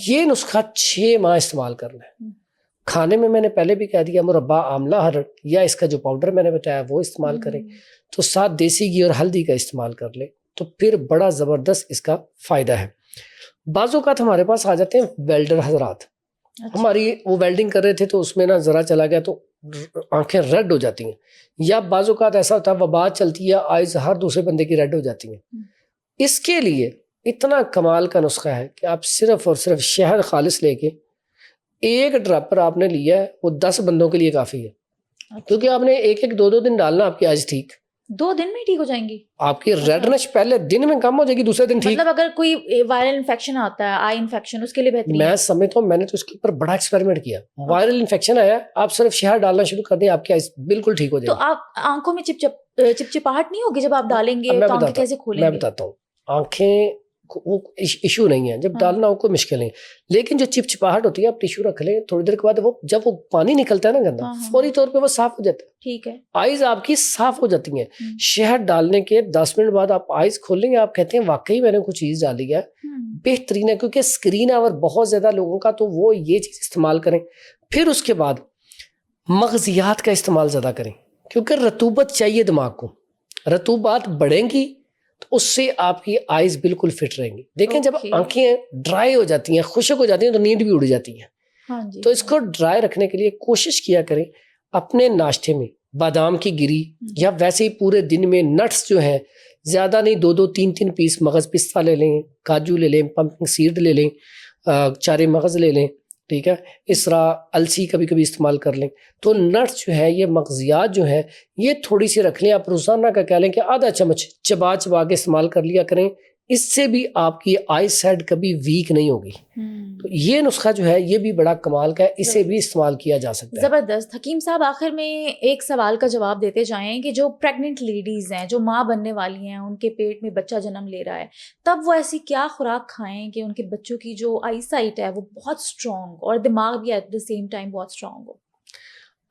یہ نسخہ 6 ماہ استعمال کرنا ہے. کھانے میں نے پہلے بھی کہہ دیا, مربع آملہ ہرڑ یا اس کا جو پاؤڈر میں نے بتایا وہ استعمال کریں, تو ساتھ دیسی گھی اور ہلدی کا استعمال کر لیں, تو پھر بڑا زبردست اس کا فائدہ ہے. بعض اوقات ہمارے پاس آ جاتے ہیں ویلڈر حضرات, ہماری وہ ویلڈنگ کر رہے تھے تو اس میں نا ذرا چلا گیا تو آنکھیں ریڈ ہو جاتی ہیں, یا بعض اوقات ایسا ہوتا ہے وبا چلتی ہے, آئز ہر دوسرے بندے کی ریڈ ہو جاتی ہیں. اس کے لیے اتنا کمال کا نسخہ ہے کہ آپ صرف اور صرف شہد خالص لے کے 1 ڈراپر آپ نے لیا ہے, وہ 10 بندوں کے لیے کافی ہے. کیونکہ آپ نے 1-2 دن ڈالنا, آپ کی آئز ٹھیک 2 دن میں ٹھیک ہو جائیں گی. آپ کی ریڈنس پہلے دن میں کم ہو جائے گی, دوسرے دن ٹھیک. مطلب اگر کوئی وائرل انفیکشن آتا ہے, آئی انفیکشن, اس کے لیے بہترین. میں سمجھتا ہوں, میں نے تو اس کے اوپر بڑا ایکسپیریمنٹ کیا. وائرل انفیکشن آیا, آپ صرف شہد ڈالنا شروع کر دیں, آپ کی آئز بالکل ٹھیک ہو جائے گی. تو آپ آنکھوں میں چپچپاہٹ نہیں ہوگی جب آپ ڈالیں گے, تو آنکھیں کیسے کھولیں گے؟ میں بتاتا ہوں, آنکھیں وہ ایشو نہیں ہے, جب ڈالنا ہو کوئی مشکل نہیں, لیکن جو چپچپاہٹ ہوتی ہے آپ ٹیشو رکھ لیں, تھوڑی دیر کے بعد وہ جب وہ پانی نکلتا ہے نا گندا, فوری طور پہ وہ صاف ہو جاتا ہے. ٹھیک ہے, آئز آپ کی صاف ہو جاتی ہیں. شہد ڈالنے کے 10 منٹ بعد آپ آئز کھول لیں گے, آپ کہتے ہیں واقعی میں نے کچھ چیز ڈالی ہے, بہترین ہے. کیونکہ اسکرین آور بہت زیادہ لوگوں کا, تو وہ یہ چیز استعمال کریں. پھر اس کے بعد مغزیات کا استعمال زیادہ کریں, کیونکہ رطوبت چاہیے دماغ کو. رطوبات بڑھیں گی تو اس سے آپ کی آئیز بالکل فٹ رہیں گی. دیکھیں جب Okay. آنکھیں ڈرائی ہو جاتی ہیں, خشک ہو جاتی ہیں, تو نیند بھی اڑ جاتی ہیں. ہاں جی. تو اس کو ڈرائی رکھنے کے لیے کوشش کیا کریں اپنے ناشتے میں بادام کی گری یا ویسے ہی پورے دن میں نٹس جو ہیں زیادہ نہیں 2-3 پیس مغز پستہ لے لیں, کاجو لے لیں, پمپکن سیڈ لے لیں, 4 مغز لے لیں, ٹھیک ہے. اس طرح السی کبھی کبھی استعمال کر لیں. تو نٹس جو ہے یہ مغزیات جو ہیں یہ تھوڑی سی رکھ لیں. آپ روزانہ کا کہہ لیں کہ آدھا چمچ چبا کے استعمال کر لیا کریں. اس سے بھی آپ کی آئی سائڈ کبھی ویک نہیں ہوگی. تو یہ نسخہ جو ہے یہ بھی بڑا کمال کا ہے, اسے بھی استعمال کیا جا سکتا ہے. زبردست. حکیم صاحب آخر میں ایک سوال کا جواب دیتے جائیں کہ جو پریگننٹ لیڈیز ہیں, جو ماں بننے والی ہیں, ان کے پیٹ میں بچہ جنم لے رہا ہے, تب وہ ایسی کیا خوراک کھائیں کہ ان کے بچوں کی جو آئی سائٹ ہے وہ بہت اسٹرانگ اور دماغ بھی ایٹ دا سیم ٹائم بہت اسٹرانگ ہو؟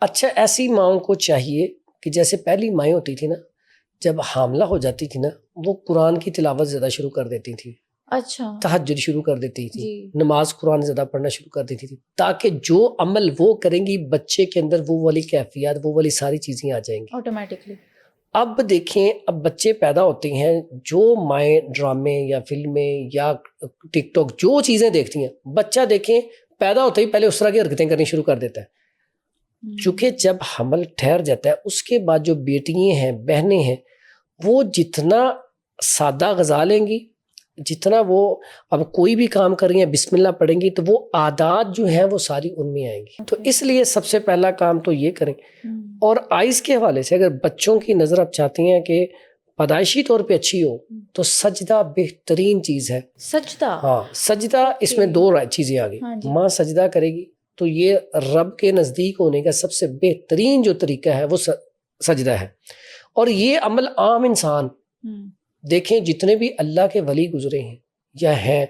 اچھا, ایسی ماؤں کو چاہیے کہ جیسے پہلی مائیں ہوتی تھی نا, جب حاملہ ہو جاتی تھی نا وہ قرآن کی تلاوت زیادہ شروع کر دیتی تھی, اچھا, تہجد شروع کر دیتی تھی, جی. نماز قرآن زیادہ پڑھنا شروع کر دیتی تھی, تاکہ جو عمل وہ کریں گی بچے کے اندر وہ والی کیفیات, وہ والی ساری چیزیں آ جائیں گی آٹومیٹکلی. اب دیکھیں, اب بچے پیدا ہوتے ہیں, جو مائیں ڈرامے یا فلمیں یا ٹک ٹاک جو چیزیں دیکھتی ہیں, بچہ دیکھیں پیدا ہوتے ہی پہلے اس طرح کی حرکتیں کرنی شروع کر دیتا ہے. چونکہ جب حمل ٹھہر جاتا ہے اس کے بعد جو بیٹیاں ہیں, بہنیں ہیں, وہ جتنا سادہ غذا لیں گی, جتنا وہ اب کوئی بھی کام کر رہی ہیں بسم اللہ پڑھیں گی, تو وہ عادات جو ہیں وہ ساری ان میں آئیں گی. تو اس لیے سب سے پہلا کام تو یہ کریں. اور آئز کے حوالے سے اگر بچوں کی نظر آپ چاہتی ہیں کہ پیدائشی طور پہ اچھی ہو, تو سجدہ بہترین چیز ہے. سجدہ, ہاں سجدہ, اس میں 2 چیزیں آ گئی. ماں سجدہ کرے گی تو یہ رب کے نزدیک ہونے کا سب سے بہترین جو طریقہ ہے وہ سجدہ ہے. اور یہ عمل عام انسان دیکھیں جتنے بھی اللہ کے ولی گزرے ہیں یا ہیں,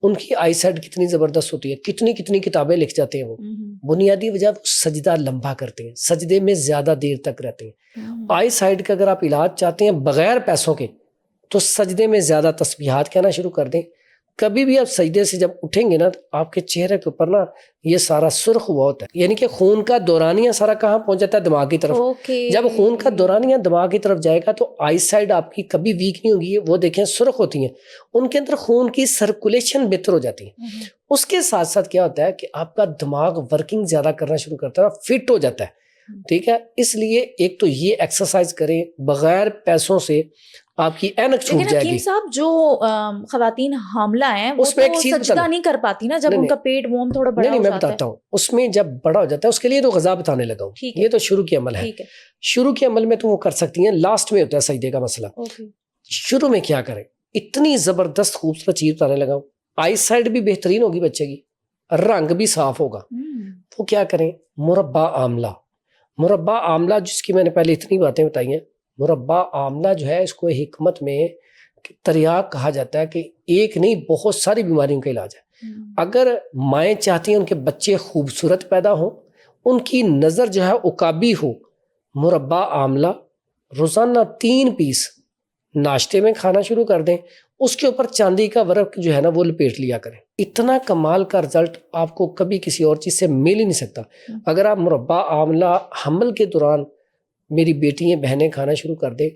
ان کی آئی سائٹ کتنی زبردست ہوتی ہے, کتنی کتابیں لکھ جاتے ہیں. وہ بنیادی وجہ سجدہ لمبا کرتے ہیں, سجدے میں زیادہ دیر تک رہتے ہیں. آئی سائٹ کا اگر آپ علاج چاہتے ہیں بغیر پیسوں کے, تو سجدے میں زیادہ تسبیحات کہنا شروع کر دیں. کبھی بھی آپ سجدے سے جب اٹھیں گے نا تو آپ کے چہرے کے اوپر نا یہ سارا سرخ ہوا ہوتا ہے, یعنی کہ خون کا دورانیہ سارا کہاں پہنچ جاتا ہے, دماغ کی طرف. جب خون کا دورانیہ دماغ کی طرف جائے گا تو آئی سائڈ آپ کی کبھی ویک نہیں ہوگی. وہ دیکھیں سرخ ہوتی ہیں, ان کے اندر خون کی سرکولیشن بہتر ہو جاتی ہے. اس کے ساتھ ساتھ کیا ہوتا ہے کہ آپ کا دماغ ورکنگ زیادہ کرنا شروع کرتا ہے, فٹ ہو جاتا ہے. ٹھیک ہے, اس لیے ایک تو یہ ایکسرسائز کریں بغیر پیسوں سے, آپ کی اینک چھوٹ جائے گی. صاحب جو خواتین حاملہ ہیں وہ تو سجدہ نہیں کر پاتی نا جب ان کا پیٹ ووم تھوڑا بڑا ہو جاتا ہے. میں بتاتا ہوں, اس میں جب بڑا ہو جاتا ہے اس کے لیے تو غذا بتانے لگا ہوں. یہ تو شروع کی عمل ہے. شروع کے عمل میں تو وہ کر سکتی ہیں, لاسٹ میں ہوتا ہے سجدے کا مسئلہ. شروع میں کیا کریں, اتنی زبردست خوبصورت چیز بتانے لگا ہوں. آئی سائڈ بھی بہترین ہوگی بچے کی, رنگ بھی صاف ہوگا. وہ کیا کریں, مربع آملہ. مربع آملہ جس کی میں نے پہلے اتنی باتیں بتائی ہیں, مربع آملہ جو ہے اس کو حکمت میں تریاق کہا جاتا ہے کہ ایک نہیں بہت ساری بیماریوں کا علاج ہے. اگر مائیں چاہتی ہیں ان کے بچے خوبصورت پیدا ہوں, ان کی نظر جو ہے عقابی ہو, مربع آملہ روزانہ 3 پیس ناشتے میں کھانا شروع کر دیں. اس کے اوپر چاندی کا ورق جو ہے نا وہ لپیٹ لیا کریں. اتنا کمال کا رزلٹ آپ کو کبھی کسی اور چیز سے مل ہی نہیں سکتا. اگر آپ مربع آملہ حمل کے دوران میری بیٹیاں بہنیں کھانا شروع کر دیں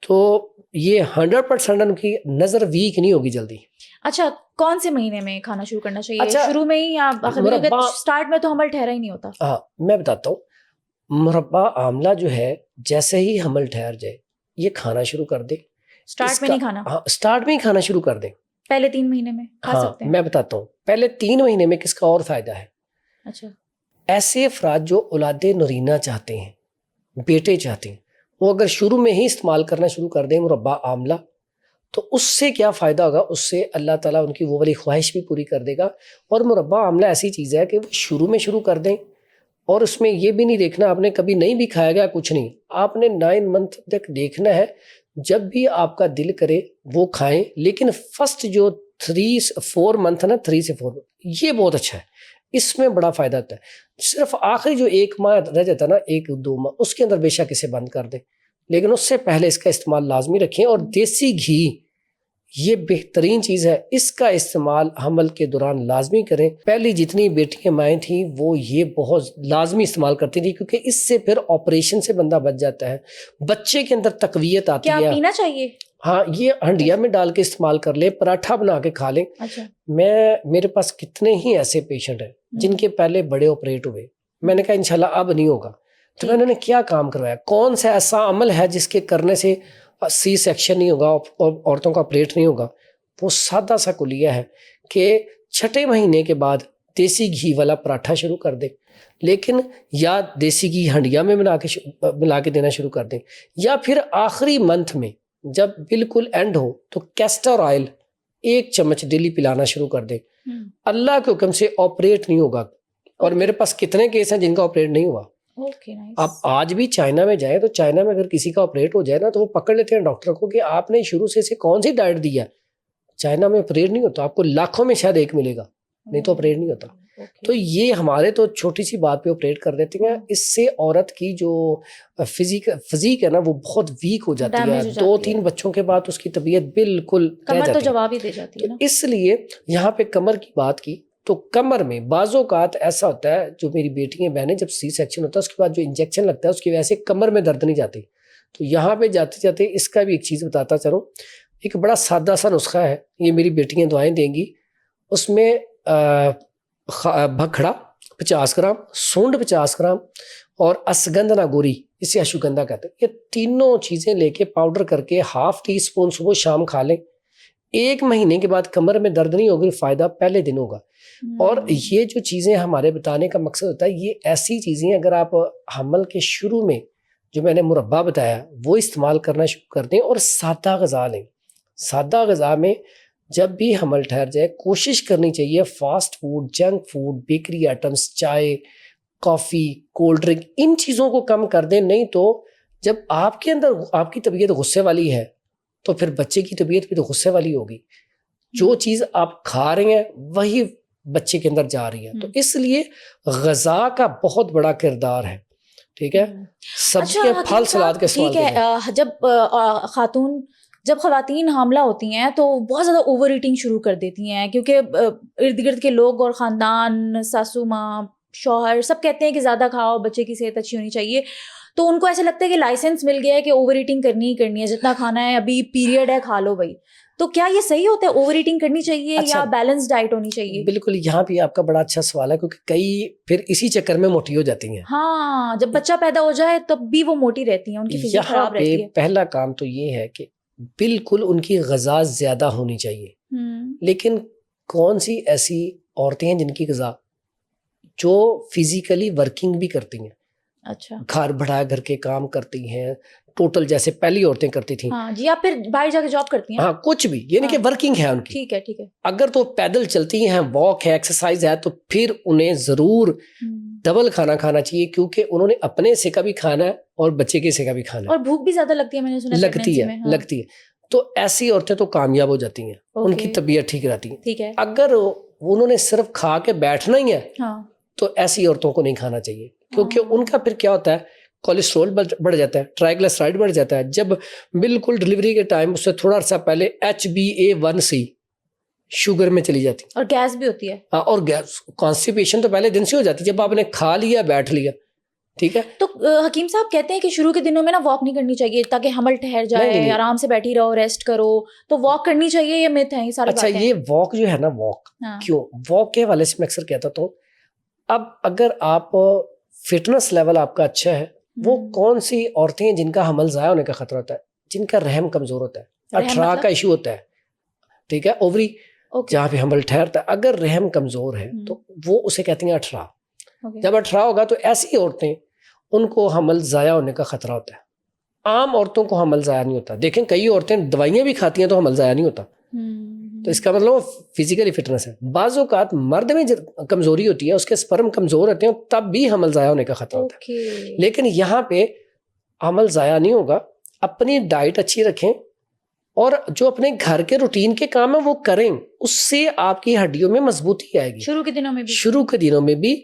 تو یہ 100% ان کی نظر ویک نہیں ہوگی جلدی. اچھا, کون سے مہینے میں کھانا شروع کرنا چاہیے, شروع میں ہی یا سٹارٹ میں تو حمل ٹھہرا ہی نہیں ہوتا؟ ہاں میں بتاتا ہوں, مربع آملہ جو ہے جیسے ہی حمل ٹھہر جائے یہ کھانا شروع کر دیں. سٹارٹ میں نہیں کھانا؟ ہاں سٹارٹ میں ہی کھانا شروع کر دیں. پہلے 3 مہینے میں کھا سکتے ہیں؟ میں بتاتا ہوں, پہلے 3 مہینے میں کس کا اور فائدہ ہے. اچھا, ایسے افراد جو اولاد نرینہ چاہتے ہیں, بیٹے چاہتے ہیں, وہ اگر شروع میں ہی استعمال کرنا شروع کر دیں مربع آملہ, تو اس سے کیا فائدہ ہوگا, اس سے اللہ تعالیٰ ان کی وہ والی خواہش بھی پوری کر دے گا. اور مربع آملہ ایسی چیز ہے کہ وہ شروع میں شروع کر دیں, اور اس میں یہ بھی نہیں دیکھنا آپ نے کبھی نہیں بھی کھایا گیا کچھ نہیں, آپ نے 9 منتھ تک دیکھنا ہے, جب بھی آپ کا دل کرے وہ کھائیں. لیکن فرسٹ جو 3-4 منتھ نا, 3 سے 4 یہ بہت اچھا ہے, اس میں بڑا فائدہ ہوتا ہے. صرف آخری جو 1 ماہ رہ جاتا ہے نا, 1-2 ماہ, اس کے اندر بے شک اسے بند کر دیں, لیکن اس سے پہلے اس کا استعمال لازمی رکھیں. اور دیسی گھی یہ بہترین چیز ہے، اس کا استعمال حمل کے دوران لازمی کریں۔ پہلی جتنی بیٹیاں مائیں تھیں وہ یہ بہت لازمی استعمال کرتی تھیں، کیونکہ اس سے پھر آپریشن سے بندہ بچ جاتا ہے، بچے کے اندر تقویت آتی کیا ہے۔ پینا چاہیے؟ ہاں، یہ ہنڈیا میں ڈال کے استعمال کر لیں، پراٹھا بنا کے کھا لیں۔ اچھا، میرے پاس کتنے ہی ایسے پیشنٹ ہیں جن کے پہلے بڑے آپریٹ ہوئے، میں نے کہا انشاءاللہ اب نہیں ہوگا، تو میں نے کیا کام کروایا، کون سا ایسا عمل ہے جس کے کرنے سے سی سیکشن نہیں ہوگا اور عورتوں کا آپریٹ نہیں ہوگا؟ وہ سادہ سا کلیہ ہے کہ 6 مہینے کے بعد دیسی گھی والا پراٹھا شروع کر دیں، لیکن یا دیسی گھی ہنڈیا میں ملا کے دینا شروع کر دیں، یا پھر آخری منتھ میں جب بالکل اینڈ ہو تو کیسٹر آئل 1 چمچ ڈیلی پلانا شروع کر دیں۔ اللہ کے حکم سے آپریٹ نہیں ہوگا، اور میرے پاس کتنے کیس ہیں جن کا آپریٹ نہیں ہوا۔ آپ آج بھی چائنا میں جائیں تو چائنا میں اگر کسی کا آپریٹ ہو جائے نا تو وہ پکڑ لیتے ہیں ڈاکٹر کو کہ آپ نے شروع سے اسے کون سی ڈائٹ دی ہے۔ چائنا میں آپریٹ نہیں ہوتا، آپ کو لاکھوں میں شاید 1 ملے گا، نہیں تو آپریٹ نہیں ہوتا۔ تو یہ ہمارے تو چھوٹی سی بات پہ آپریٹ کر دیتے ہیں، اس سے عورت کی جو فزیک ہے نا وہ بہت ویک ہو جاتی ہے، 2-3 بچوں کے بعد اس کی طبیعت بالکل کمر تو جواب ہی دے جاتی ہے نا۔ اس لیے یہاں پہ کمر کی بات کی تو کمر میں بعض اوقات ایسا ہوتا ہے، جو میری بیٹی ہیں بہنیں، جب سی سیکشن ہوتا ہے اس کے بعد جو انجیکشن لگتا ہے اس کی وجہ سے کمر میں درد نہیں جاتی، تو یہاں پہ جاتے جاتے اس کا بھی ایک چیز بتاتا چلوں۔ ایک بڑا سادہ سا نسخہ ہے، یہ میری بیٹیاں دعائیں دیں گی، اس میں بھکھڑا 50 گرام، سونڈ 50 گرام اور اسگندھنا گوری، اسے اشوگندھا کہتے ہیں، یہ تینوں چیزیں لے کے پاؤڈر کر کے ½ ٹی اسپون صبح شام کھا لیں۔ 1 مہینے کے بعد کمر میں درد نہیں ہوگی، فائدہ پہلے دن ہوگا۔ اور یہ جو چیزیں ہمارے بتانے کا مقصد ہوتا ہے، یہ ایسی چیزیں اگر آپ حمل کے شروع میں جو میں نے مربع بتایا وہ استعمال کرنا شروع کر دیں، اور سادہ غذا لیں۔ سادہ غذا میں جب بھی حمل ٹھہر جائے کوشش کرنی چاہیے fast food, junk food, bakery items, چائے، کافی، کولڈ ڈرنک، ان چیزوں کو کم کر دیں، نہیں تو جب آپ کے اندر آپ کی طبیعت غصے والی ہے تو پھر بچے کی طبیعت بھی تو غصے والی ہوگی۔ جو چیز آپ کھا رہے ہیں وہی بچے کے اندر جا رہی ہے، تو اس لیے غذا کا بہت بڑا کردار ہے، ٹھیک ہے۔ سبزیاں، پھل، سلاد کے استعمال کریں۔ جب خواتین حاملہ ہوتی ہیں تو بہت زیادہ اوور ایٹنگ شروع کر دیتی ہیں، کیونکہ ارد گرد کے لوگ اور خاندان، ساسو ماں، شوہر سب کہتے ہیں کہ زیادہ کھاؤ، بچے کی صحت اچھی ہونی چاہیے، تو ان کو ایسا لگتا ہے کہ لائسنس مل گیا ہے کہ اوور ایٹنگ کرنی ہی کرنی ہے، جتنا کھانا ہے، ابھی پیریڈ ہے کھا لو بھائی۔ تو کیا یہ صحیح ہوتا ہے، اوور ایٹنگ کرنی چاہیے یا بیلنس ڈائٹ ہونی چاہیے؟ بالکل، یہاں بھی آپ کا بڑا اچھا سوال ہے، کیونکہ کئی پھر اسی چکر میں موٹی ہو جاتی ہیں۔ ہاں، جب بچہ پیدا ہو جائے تب بھی وہ موٹی رہتی ہیں، ان کی فزیک خراب رہتی ہے۔ پہلا کام تو یہ ہے کہ بالکل ان کی غذا زیادہ ہونی چاہیے، لیکن کون سی ایسی عورتیں ہیں جن کی غذا جو فزیکلی ورکنگ بھی کرتی ہیں، اچھا، گھر بڑھا گھر کے کام کرتی ہیں ٹوٹل، جیسے پہلی عورتیں کرتی تھیں، ہاں جی، آپ پھر باہر جا کے جاب کرتی ہیں، ہاں کچھ بھی، یعنی کہ ورکنگ ہے ان کی، ٹھیک ہے ٹھیک ہے، اگر تو پیدل چلتی ہیں، واک ہے، ایکسرسائز ہے، تو پھر انہیں ضرور ڈبل کھانا کھانا چاہیے، کیونکہ انہوں نے اپنے حصے کا بھی کھانا ہے اور بچے کے حصے کا بھی کھانا ہے، اور بھوک بھی زیادہ لگتی ہے، میں نے سنا لگتی ہے، تو ایسی عورتیں تو کامیاب ہو جاتی ہیں، ان کی طبیعت ٹھیک رہتی ہے۔ ٹھیک ہے، اگر انہوں نے صرف کھا کے بیٹھنا ہی ہے تو ایسی عورتوں کو نہیں کھانا چاہیے، کیونکہ ان کا پھر کیا ہوتا ہے، کولیسٹرول بڑھ جاتا ہے، ٹرائیگلیسرائڈ بڑھ جاتا ہے، جب بالکل ڈلیوری کے ٹائم اس سے تھوڑا سا پہلے HbA1c شوگر میں چلی جاتی، اور گیس بھی ہوتی ہے، اور گیس، کانسٹیپیشن تو پہلے دن سے ہو جاتی ہے جب آپ نے کھا لیا بیٹھ لیا، ٹھیک ہے۔ تو حکیم صاحب کہتے ہیں کہ شروع کے دنوں میں نا واک نہیں کرنی چاہیے تاکہ حمل ٹھہر جائے، آرام سے بیٹھی رہو، ریسٹ کرو، تو واک کرنی چاہیے، یہ میتھ ہے یہ ساری باتیں؟ اچھا، یہ واک جو ہے نا، واک کیوں، واک کے حوالے سے میں اکثر کہتا ہوں، اب اگر آپ فٹنس لیول آپ کا اچھا ہے، وہ کون سی عورتیں ہیں جن کا حمل ضائع ہونے کا خطرہ ہوتا ہے، جن کا رحم کمزور ہوتا ہے، 18 کا ایشو ہوتا ہے، ٹھیک ہے، اووری جہاں پہ حمل ٹھہرتا ہے، اگر رحم کمزور ہے تو وہ اسے کہتے ہیں 18، جب 18 ہوگا تو ایسی عورتیں، ان کو حمل ضائع ہونے کا خطرہ ہوتا ہے۔ عام عورتوں کو حمل ضائع نہیں ہوتا، دیکھیں کئی عورتیں دوائیاں بھی کھاتی ہیں تو حمل ضائع نہیں ہوتا، تو اس کا مطلب فزیکلی فٹنس ہے۔ بعض اوقات مرد میں کمزوری ہوتی ہے، اس کے سپرم کمزور ہوتے ہیں، تب بھی حمل ضائع ہونے کا خطرہ ہوتا ہے، لیکن یہاں پہ حمل ضائع نہیں ہوگا، اپنی ڈائٹ اچھی رکھیں اور جو اپنے گھر کے روٹین کے کام ہیں وہ کریں، اس سے آپ کی ہڈیوں میں مضبوطی آئے گی شروع کے دنوں میں بھی۔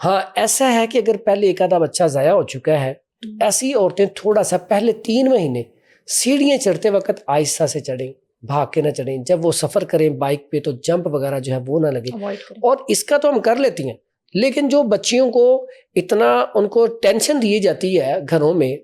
ہاں، ایسا ہے کہ اگر پہلے ایک آدھا بچہ ضائع ہو چکا ہے تو ایسی عورتیں تھوڑا سا پہلے 3 مہینے سیڑھیاں چڑھتے وقت آہستہ سے چڑھیں، بھاگ کے نہ چڑھیں, جب وہ سفر کریں بائک پہ تو جمپ وغیرہ جو ہے وہ نہ لگے. اوائڈ کریں. اور اس کا تو ہم کر لیتی ہیں, لیکن جو بچیوں کو اتنا ان کو ٹینشن دی جاتی ہے گھروں میں,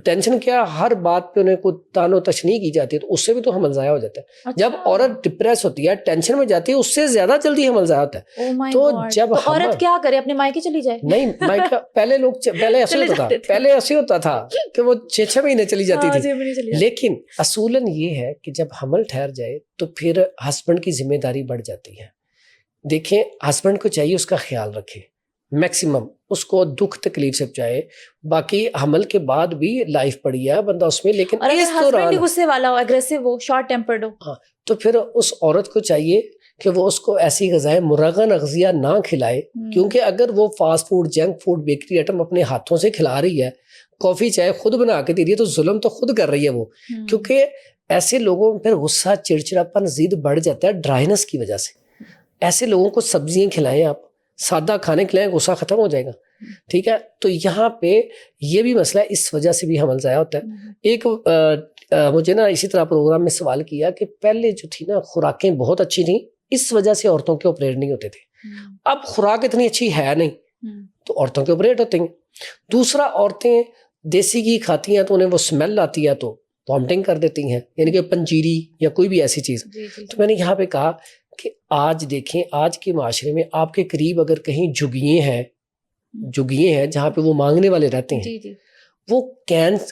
ٹینشن کیا, ہر بات پہ انہیں کوئی تان و تشنیح کی جاتی ہے, تو اس سے بھی تو حمل ضائع ہو جاتا ہے. جب عورت ڈپریس ہوتی ہے, ٹینشن میں جاتی ہے, اس سے زیادہ جلدی حمل ضائع ہوتا ہے. تو جب عورت کیا کرے, اپنے مائکے چلی جائے؟ نہیں, مائکہ پہلے ایسے ہوتا تھا کہ وہ 6 مہینے چلی جاتی تھی. لیکن اصولاً یہ ہے کہ جب حمل ٹھہر جائے تو پھر ہسبینڈ کی ذمہ داری بڑھ جاتی ہے. دیکھیں, ہسبینڈ کو چاہیے اس کا خیال رکھے, میکسیمم اس کو دکھ تکلیف سے بچائے. باقی حمل کے بعد بھی لائف پڑی ہے بندہ اس میں, لیکن اس دوران غصے والا ہو, اگریسو ہو, شارٹ ٹیمپرڈ ہو, تو پھر اس عورت کو چاہیے کہ وہ اس کو ایسی غذائیں مرغن اغذیہ نہ کھلائے. کیونکہ اگر وہ fast food, junk food, bakery item اپنے ہاتھوں سے کھلا رہی ہے, کافی چائے خود بنا کے دے رہی ہے, تو ظلم تو خود کر رہی ہے وہ. کیونکہ ایسے لوگوں میں پھر غصہ, چڑچڑاپن, ضد بڑھ جاتا ہے ڈرائنس کی وجہ سے. ایسے لوگوں کو سبزیاں کھلائیں, آپ سادہ کھانے کھلائیں, غصہ ختم ہو جائے گا. ٹھیک ہے, تو یہاں پہ یہ بھی مسئلہ ہے, اس وجہ سے بھی حمل ضائع ہوتا ہے. ایک مجھے نا اسی طرح پروگرام میں سوال کیا کہ پہلے جو تھی نا خوراکیں بہت اچھی تھیں, اس وجہ سے عورتوں کے آپریٹ نہیں ہوتے تھے. اب خوراک اتنی اچھی ہے نہیں تو عورتوں کے آپریٹ ہوتے ہیں. دوسرا, عورتیں دیسی گھی کھاتی ہیں تو انہیں وہ اسمیل آتی ہے تو وامٹنگ کر دیتی ہیں, یعنی کہ پنجیری یا کوئی بھی ایسی چیز. تو میں نے یہاں پہ کہا کہ آج دیکھیں, آج کے معاشرے میں آپ کے قریب اگر کہیں جھگیے ہیں جہاں پہ وہ مانگنے والے رہتے ہیں, وہ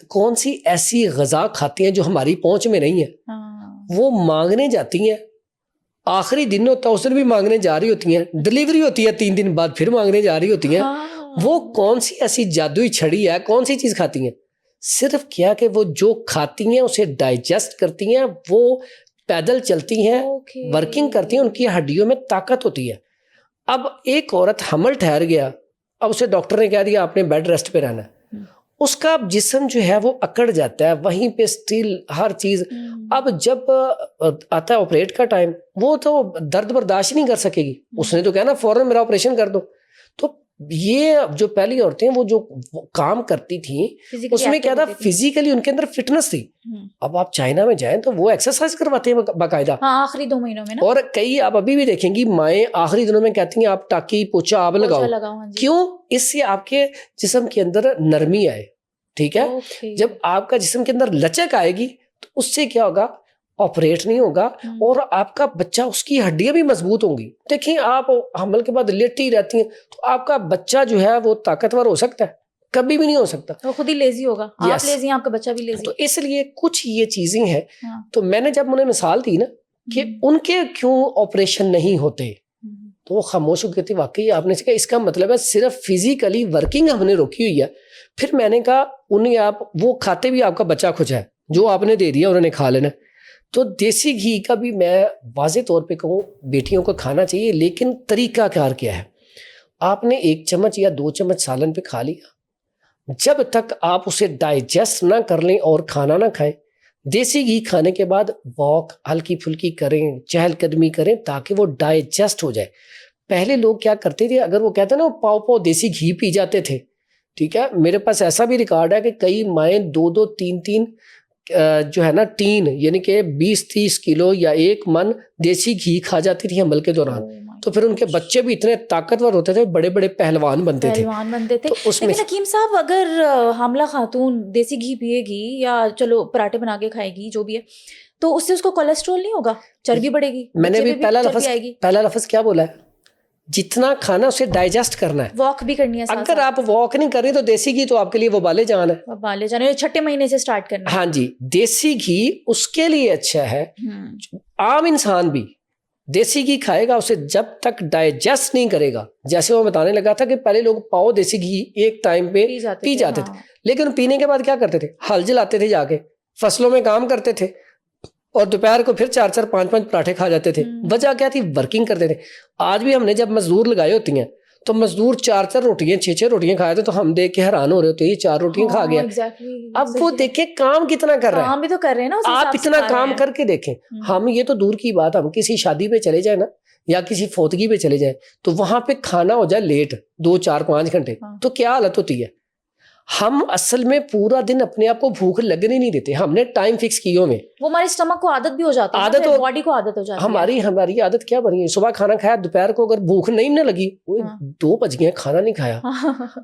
کون سی ایسی غذا کھاتی ہیں جو ہماری پہنچ میں نہیں ہے. وہ مانگنے جاتی ہیں, آخری دن ہوتا ہے اس دن بھی مانگنے جا رہی ہوتی ہیں, ڈلیوری ہوتی ہے 3 دن بعد پھر مانگنے جا رہی ہوتی ہیں. وہ کون سی ایسی جادوئی چھڑی ہے, کون سی چیز کھاتی ہیں؟ صرف کیا کہ وہ جو کھاتی ہیں اسے ڈائجسٹ کرتی ہیں, وہ پیدل چلتی ہیں, ورکنگ کرتی ہیں, ان کی ہڈیوں میں طاقت ہوتی ہے. اب ایک عورت حمل ٹھہر گیا, اب اسے ڈاکٹر نے کہہ دیا آپ نے بیڈ ریسٹ پہ رہنا ہے, اس کا جسم جو ہے وہ اکڑ جاتا ہے, وہیں پہ اسٹیل ہر چیز. اب جب آتا ہے آپریٹ کا ٹائم, وہ تو درد برداشت نہیں کر سکے گی, اس نے تو کہنا فوراً میرا آپریشن کر دو. تو یہ جو پہلی عورتیں وہ جو کام کرتی تھیں اس میں کیا تھا, فزیکلی ان کے اندر فٹنس تھی. اب آپ چائنا میں جائیں تو وہ ایکسرسائز کرواتے ہیں باقاعدہ, آخری 2 مہینوں میں. اور کئی آپ ابھی بھی دیکھیں گی مائیں آخری دنوں میں کہتی ہیں آپ ٹاکی پوچھا آپ لگاؤ. کیوں؟ اس سے آپ کے جسم کے اندر نرمی آئے. ٹھیک ہے, جب آپ کا جسم کے اندر لچک آئے گی تو اس سے کیا ہوگا, آپریٹ نہیں ہوگا, اور آپ کا بچہ, اس کی ہڈیاں بھی مضبوط ہوں گی. دیکھیں آپ حمل کے بعد لیٹی رہتی ہیں تو آپ کا بچہ جو ہے وہ طاقتور ہو سکتا ہے؟ کبھی بھی نہیں ہو سکتا. وہ خود ہی لیزی ہوگا, آپ لیزی ہیں, آپ کا بچہ بھی لیزی. تو اس لیے کچھ یہ چیزیں ہیں. تو میں نے جب انہیں مثال دی نا کہ ان کے کیوں آپریشن نہیں ہوتے, تو وہ خاموش ہو گئی تھی. واقعی آپ نے کہا اس کا مطلب ہے صرف فزیکلی ورکنگ ہم نے روکی ہوئی ہے. پھر میں نے کہا انہیں آپ وہ کھاتے بھی آپ کا بچہ کچھ ہے جو آپ نے دے دیا انہوں نے کھا لینا. تو دیسی گھی کا بھی میں واضح طور پہ کہوں بیٹیوں کو کھانا چاہیے, لیکن طریقہ کار کیا ہے. آپ نے 1 چمچ یا 2 چمچ سالن پہ کھا لیا, جب تک آپ اسے ڈائجسٹ نہ کر لیں اور کھانا نہ کھائیں, دیسی گھی کھانے کے بعد واک ہلکی پھلکی کریں, چہل قدمی کریں تاکہ وہ ڈائجسٹ ہو جائے. پہلے لوگ کیا کرتے تھے, اگر وہ کہتے ہیں نا پاؤ دیسی گھی پی جاتے تھے. ٹھیک ہے, میرے پاس ایسا بھی ریکارڈ ہے کہ کئی مائیں 2 3 جو ہے نا ٹین, یعنی کہ 20-30 کلو یا 1 من دیسی گھی کھا جاتی تھی حمل کے دوران. تو پھر ان کے بچے بھی اتنے طاقتور ہوتے تھے, بڑے بڑے پہلوان بنتے تھے. لیکن حکیم صاحب, اگر حاملہ خاتون دیسی گھی پیے گی یا چلو پراٹھے بنا کے کھائے گی جو بھی ہے, تو اس سے اس کو کولیسٹرول نہیں ہوگا, چربی بڑھے گی. میں نے بھی پہلا لفظ کیا بولا ہے, جتنا کھانا اسے ڈائجسٹ کرنا ہے, واک بھی کرنی ہے. اگر آپ واک نہیں کر رہی تو دیسی گھی تو آپ کے لیے وبال جان ہے. وبال جان 6 مہینے سے سٹارٹ کرنا. ہاں جی, دیسی گھی اس کے لیے اچھا ہے. عام انسان بھی دیسی گھی کھائے گا, اسے جب تک ڈائجسٹ نہیں کرے گا. جیسے وہ بتانے لگا تھا کہ پہلے لوگ پاؤ دیسی گھی ایک ٹائم پہ پی جاتے تھے, لیکن پینے کے بعد کیا کرتے تھے, ہل جلاتے تھے, جا کے فصلوں میں کام کرتے تھے, اور دوپہر کو پھر 4 5 پراٹھے کھا جاتے تھے. وجہ کیا تھی, ورکنگ کرتے تھے. آج بھی ہم نے جب مزدور لگائے ہوتی ہیں تو مزدور 4 روٹیاں 6 روٹیاں کھائے تھے, تو ہم دیکھ کے حیران ہو رہے ہوتے ہیں, یہ 4 روٹیاں کھا گیا. اب وہ دیکھیں کام کتنا کر رہا ہے, کام بھی تو کر رہے ہیں نا, آپ اتنا کام کر کے دیکھیں. ہم یہ تو دور کی بات, ہم کسی شادی پہ چلے جائیں نا یا کسی فوتگی پہ چلے جائیں تو وہاں پہ کھانا ہو جائے لیٹ 2 4 5 گھنٹے, تو کیا حالت ہوتی ہے. ہم اصل میں پورا دن اپنے آپ کو بھوک لگنے نہیں دیتے, ہم نے ٹائم فکس کیوں میں, وہ ہمارے اسٹمک کو عادت بھی ہو جاتی ہے, عادت باڈی کو عادت ہو جاتی ہے. ہماری عادت کیا بنی ہے, صبح کھانا کھایا, دوپہر کو اگر بھوک نہیں نہ لگی, 2 بج گئے کھانا نہیں کھایا,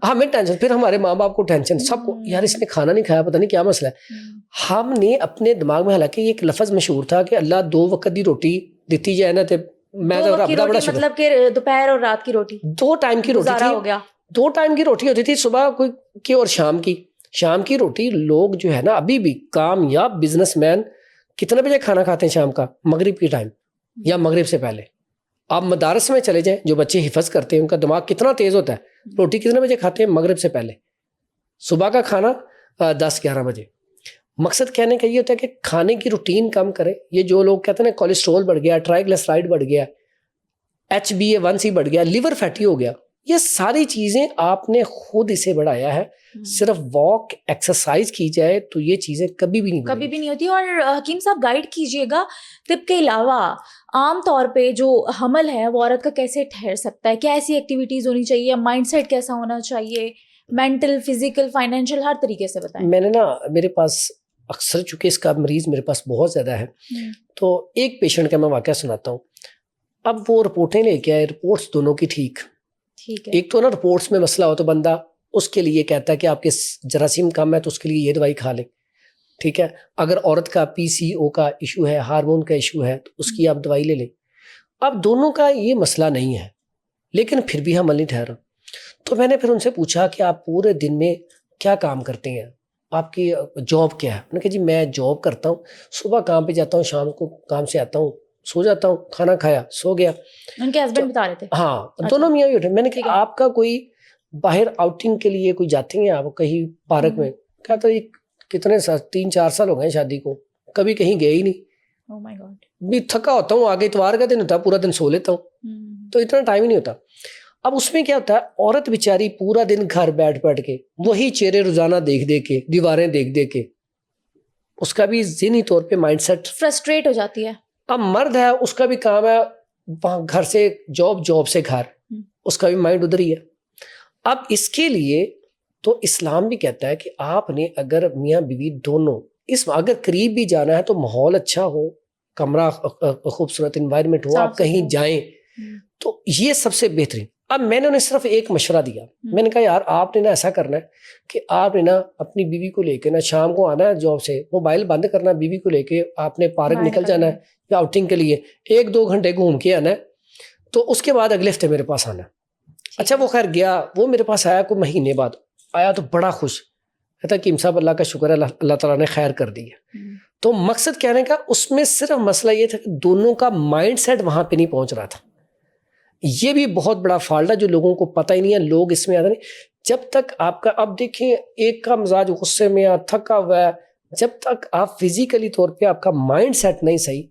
ہمیں ٹینشن, پھر ہمارے ماں باپ کو ٹینشن, سب کو یار اس نے کھانا نہیں کھایا, پتہ نہیں کیا مسئلہ ہے. ہم نے اپنے دماغ میں, حالانکہ یہ ایک لفظ مشہور تھا کہ اللہ 2 وقت دی روٹی دیتی جائے نا, تے میں تو رب دا بڑا شکر, مطلب کہ دوپہر اور رات کی روٹی 2 ٹائم کی روٹی تھی, ہو گیا. 2 ٹائم کی روٹی ہوتی تھی, صبح کی اور شام کی روٹی. لوگ جو ہے نا ابھی بھی کامیاب بزنس مین کتنے بجے کھانا کھاتے ہیں شام کا, مغرب کی ٹائم یا مغرب سے پہلے. آپ مدارس میں چلے جائیں, جو بچے حفظ کرتے ہیں ان کا دماغ کتنا تیز ہوتا ہے, روٹی کتنے بجے کھاتے ہیں, مغرب سے پہلے. صبح کا کھانا 10-11 بجے. مقصد کہنے کا یہ ہوتا ہے کہ کھانے کی روٹین کم کرے. یہ جو لوگ کہتے ہیں نا کولیسٹرول بڑھ گیا, ٹرائیگلیسرائڈ بڑھ گیا, HbA1c بڑھ گیا, لیور فیٹی ہو گیا, یہ ساری چیزیں آپ نے خود اسے بڑھایا ہے. صرف واک ایکسرسائز کی جائے تو یہ چیزیں کبھی بھی نہیں ہوتی. اور حکیم صاحب گائیڈ کیجیے گا, طب کے علاوہ عام طور پہ جو حمل ہے وہ عورت کا کیسے ٹھہر سکتا ہے, کیا ایسی ایکٹیویٹیز ہونی چاہیے, مائنڈ سیٹ کیسا ہونا چاہیے, مینٹل, فزیکل, فائنینشیل, ہر طریقے سے بتائیں. میں نے نا, میرے پاس اکثر چونکہ اس کا مریض میرے پاس بہت زیادہ ہے, تو ایک پیشنٹ کا میں واقعہ سناتا ہوں. اب وہ رپورٹیں لے کے آئے, رپورٹس دونوں کی ٹھیک ہے. ایک تو نا رپورٹس میں مسئلہ ہو تو بندہ اس کے لیے کہتا ہے کہ آپ کے جراثیم کم ہے تو اس کے لیے یہ دوائی کھا لیں, ٹھیک ہے. اگر عورت کا PCO کا ایشو ہے, ہارمون کا ایشو ہے, تو اس کی آپ دوائی لے لیں. اب دونوں کا یہ مسئلہ نہیں ہے, لیکن پھر بھی حمل نہیں ٹھہرا. تو میں نے پھر ان سے پوچھا کہ آپ پورے دن میں کیا کام کرتے ہیں, آپ کی جاب کیا ہے. انہوں نے کہا جی میں جاب کرتا ہوں, صبح کام پہ جاتا ہوں, شام کو کام سے آتا ہوں, سو جاتا ہوں, کھانا کھایا, سو گیا. ان کے ہسبینڈ بتا رہے تھے. ہاں, دونوں میاں بیٹھے. میں نے کہا آپ کا کوئی باہر آؤٹنگ کے لیے کوئی جاتے ہیں آپ کہیں پارک میں؟ کہتا یہ کتنے 3-4 سال ہو گئے شادی کو, کبھی کہیں گئے ہی نہیں. Oh my God. بھی تھکا ہوتا ہوں, آگے اتوار کا دن ہوتا ہے, پورا دن سو لیتا ہوں, تو اتنا ٹائم ہی نہیں ہوتا. اب اس میں کیا ہوتا ہے, عورت بیچاری پورا دن گھر بیٹھ کے وہی چہرے روزانہ دیکھ کے, دیواریں دیکھ کے, اس کا بھی ذہنی طور پہ مائنڈ سیٹ فرسٹریٹ ہو جاتی ہے. اب مرد ہے, اس کا بھی کام ہے گھر سے جاب سے گھر, اس کا بھی مائنڈ ادھر ہی ہے. اب اس کے لیے تو اسلام بھی کہتا ہے کہ آپ نے اگر میاں بیوی دونوں اگر قریب بھی جانا ہے تو ماحول اچھا ہو, کمرہ خوبصورت انوائرمنٹ ہو, آپ کہیں جائیں, تو یہ سب سے بہترین. اب میں نے انہیں صرف ایک مشورہ دیا, میں نے کہا یار آپ نے نا ایسا کرنا ہے کہ آپ نے نا اپنی بیوی کو لے کے نا شام کو آنا ہے جاب سے, موبائل بند کرنا, بیوی کو لے کے آپ نے پارک نکل جانا ہے یا آؤٹنگ کے لیے 1-2 گھنٹے گھوم کے آنا ہے, تو اس کے بعد اگلے ہفتے میرے پاس آنا ہے. اچھا وہ خیر گیا, وہ میرے پاس آیا کوئی مہینے بعد, آیا تو بڑا خوش, کہتا کہ صاحب اللہ کا شکر ہے, اللہ تعالیٰ نے خیر کر دی ہے. تو مقصد کہنے کا اس میں صرف مسئلہ یہ تھا کہ دونوں کا مائنڈ سیٹ وہاں پہ نہیں پہنچ رہا تھا. یہ بھی بہت بڑا فالٹ ہے جو لوگوں کو پتہ ہی نہیں ہے, لوگ اس میں آتے نہیں. جب تک آپ کا, اب دیکھیں ایک کا مزاج غصے میں تھکا ہوا ہے, جب تک آپ فزیکلی طور پہ آپ کا مائنڈ سیٹ نہیں صحیح,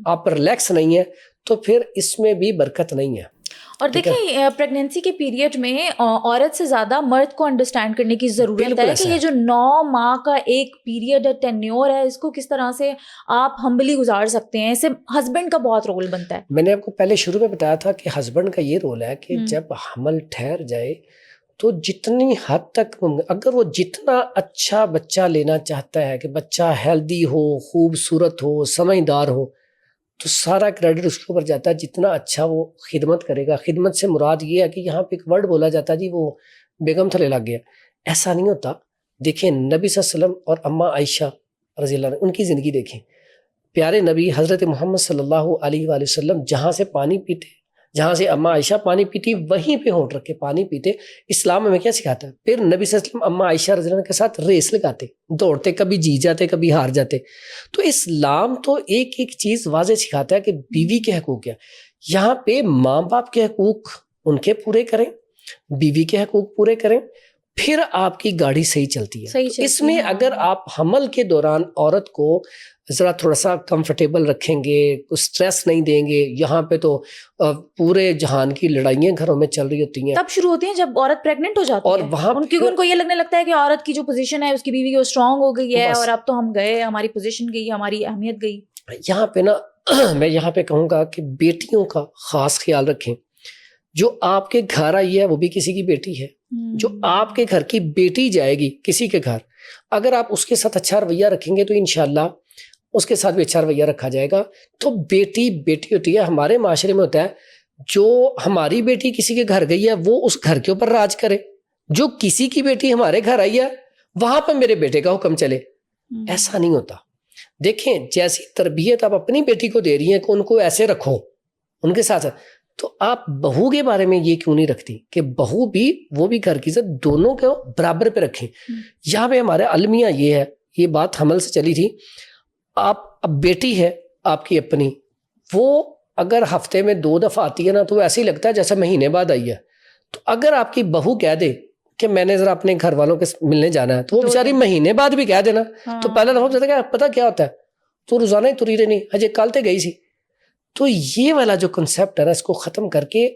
آپ ریلیکس نہیں ہے, تو پھر اس میں بھی برکت نہیں ہے. اور دیکھیں پریگنینسی کے پیریڈ میں عورت سے زیادہ مرد کو انڈرسٹینڈ کرنے کی ضرورت ہے کہ یہ جو 9 ماہ کا ایک پیریڈ ہے, ٹینیور ہے, اس کو کس طرح سے آپ ہمبلی گزار سکتے ہیں. اس سے ہسبینڈ کا بہت رول بنتا ہے. میں نے آپ کو پہلے شروع میں بتایا تھا کہ ہسبینڈ کا یہ رول ہے کہ جب حمل ٹھہر جائے تو جتنی حد تک, اگر وہ جتنا اچھا بچہ لینا چاہتا ہے کہ بچہ ہیلدی ہو, خوبصورت ہو, سمجھدار ہو, تو سارا کریڈٹ اس کے اوپر جاتا ہے. جتنا اچھا وہ خدمت کرے گا, خدمت سے مراد یہ ہے کہ یہاں پہ ایک ورڈ بولا جاتا ہے جی وہ بیگم تھلے لگ گیا, ایسا نہیں ہوتا. دیکھیں نبی صلی اللہ علیہ وسلم اور اماں عائشہ رضی اللہ عنہ, ان کی زندگی دیکھیں. پیارے نبی حضرت محمد صلی اللہ علیہ وآلہ وسلم جہاں سے پانی پیتے, جہاں سے اماں عائشہ پانی پیتی, وہیں پہ ہونٹ رکھ کے پانی پیتے. اسلام ہمیں کیا سکھاتا ہے؟ پھر نبی صلی اللہ علیہ وسلم اماں عائشہ رضی اللہ عنہ کے ساتھ ریس لگاتے, دوڑتے, کبھی جیت جاتے کبھی ہار جاتے. تو اسلام تو ایک ایک چیز واضح سکھاتا ہے کہ بیوی کے حقوق کیا. یہاں پہ ماں باپ کے حقوق ان کے پورے کریں, بیوی کے حقوق پورے کریں, پھر آپ کی گاڑی صحیح چلتی ہے. اس میں اگر آپ حمل کے دوران عورت کو ذرا تھوڑا سا کمفرٹیبل رکھیں گے, سٹریس نہیں دیں گے, یہاں پہ تو پورے جہان کی لڑائیاں گھروں میں چل رہی ہوتی ہیں, تب شروع ہوتی ہیں جب عورت پریگننٹ ہو جاتی ہے. اور وہاں کیونکہ ان کو یہ لگنے لگتا ہے کہ عورت کی جو پوزیشن ہے اس کی بیوی کی وہ اسٹرانگ ہو گئی ہے, اور اب تو ہم گئے, ہماری پوزیشن گئی, ہماری اہمیت گئی. یہاں پہ نا میں یہاں پہ کہوں گا کہ بیٹیوں کا خاص خیال رکھیں. جو آپ کے گھر آئی ہے وہ بھی کسی کی بیٹی ہے, جو آپ کے گھر کی بیٹی جائے گی کسی کے گھر, اگر آپ اس کے ساتھ اچھا رویہ رکھیں گے تو انشاءاللہ اس کے ساتھ بھی اچھا رویہ رکھا جائے گا. تو بیٹی بیٹی ہوتی ہے. ہمارے معاشرے میں ہوتا ہے جو ہماری بیٹی کسی کے گھر گئی ہے وہ اس گھر کے اوپر راج کرے, جو کسی کی بیٹی ہمارے گھر آئی ہے وہاں پہ میرے بیٹے کا حکم چلے. ایسا نہیں ہوتا. دیکھیں جیسی تربیت آپ اپنی بیٹی کو دے رہی ہیں کہ ان کو ایسے رکھو ان کے ساتھ, تو آپ بہو کے بارے میں یہ کیوں نہیں رکھتی کہ بہو بھی وہ بھی گھر کی عزت دونوں کو برابر پہ رکھیں. یہاں پہ ہمارے المیہ یہ ہے, یہ بات حمل سے چلی تھی. آپ اب بیٹی ہے آپ کی اپنی, وہ اگر ہفتے میں 2 دفعہ آتی ہے نا تو ایسے ہی لگتا ہے جیسے مہینے بعد آئی ہے. تو اگر آپ کی بہو کہہ دے کہ میں نے ذرا اپنے گھر والوں کے ملنے جانا ہے تو وہ بیچاری مہینے بعد بھی کہہ دینا تو پہلا دفعہ ہوتا ہے پتہ کیا ہوتا ہے, تو روزانہ ہی تری رہی اجے کل تے گئی سی. تو یہ والا جو کنسیپٹ ہے نا اس کو ختم کر کے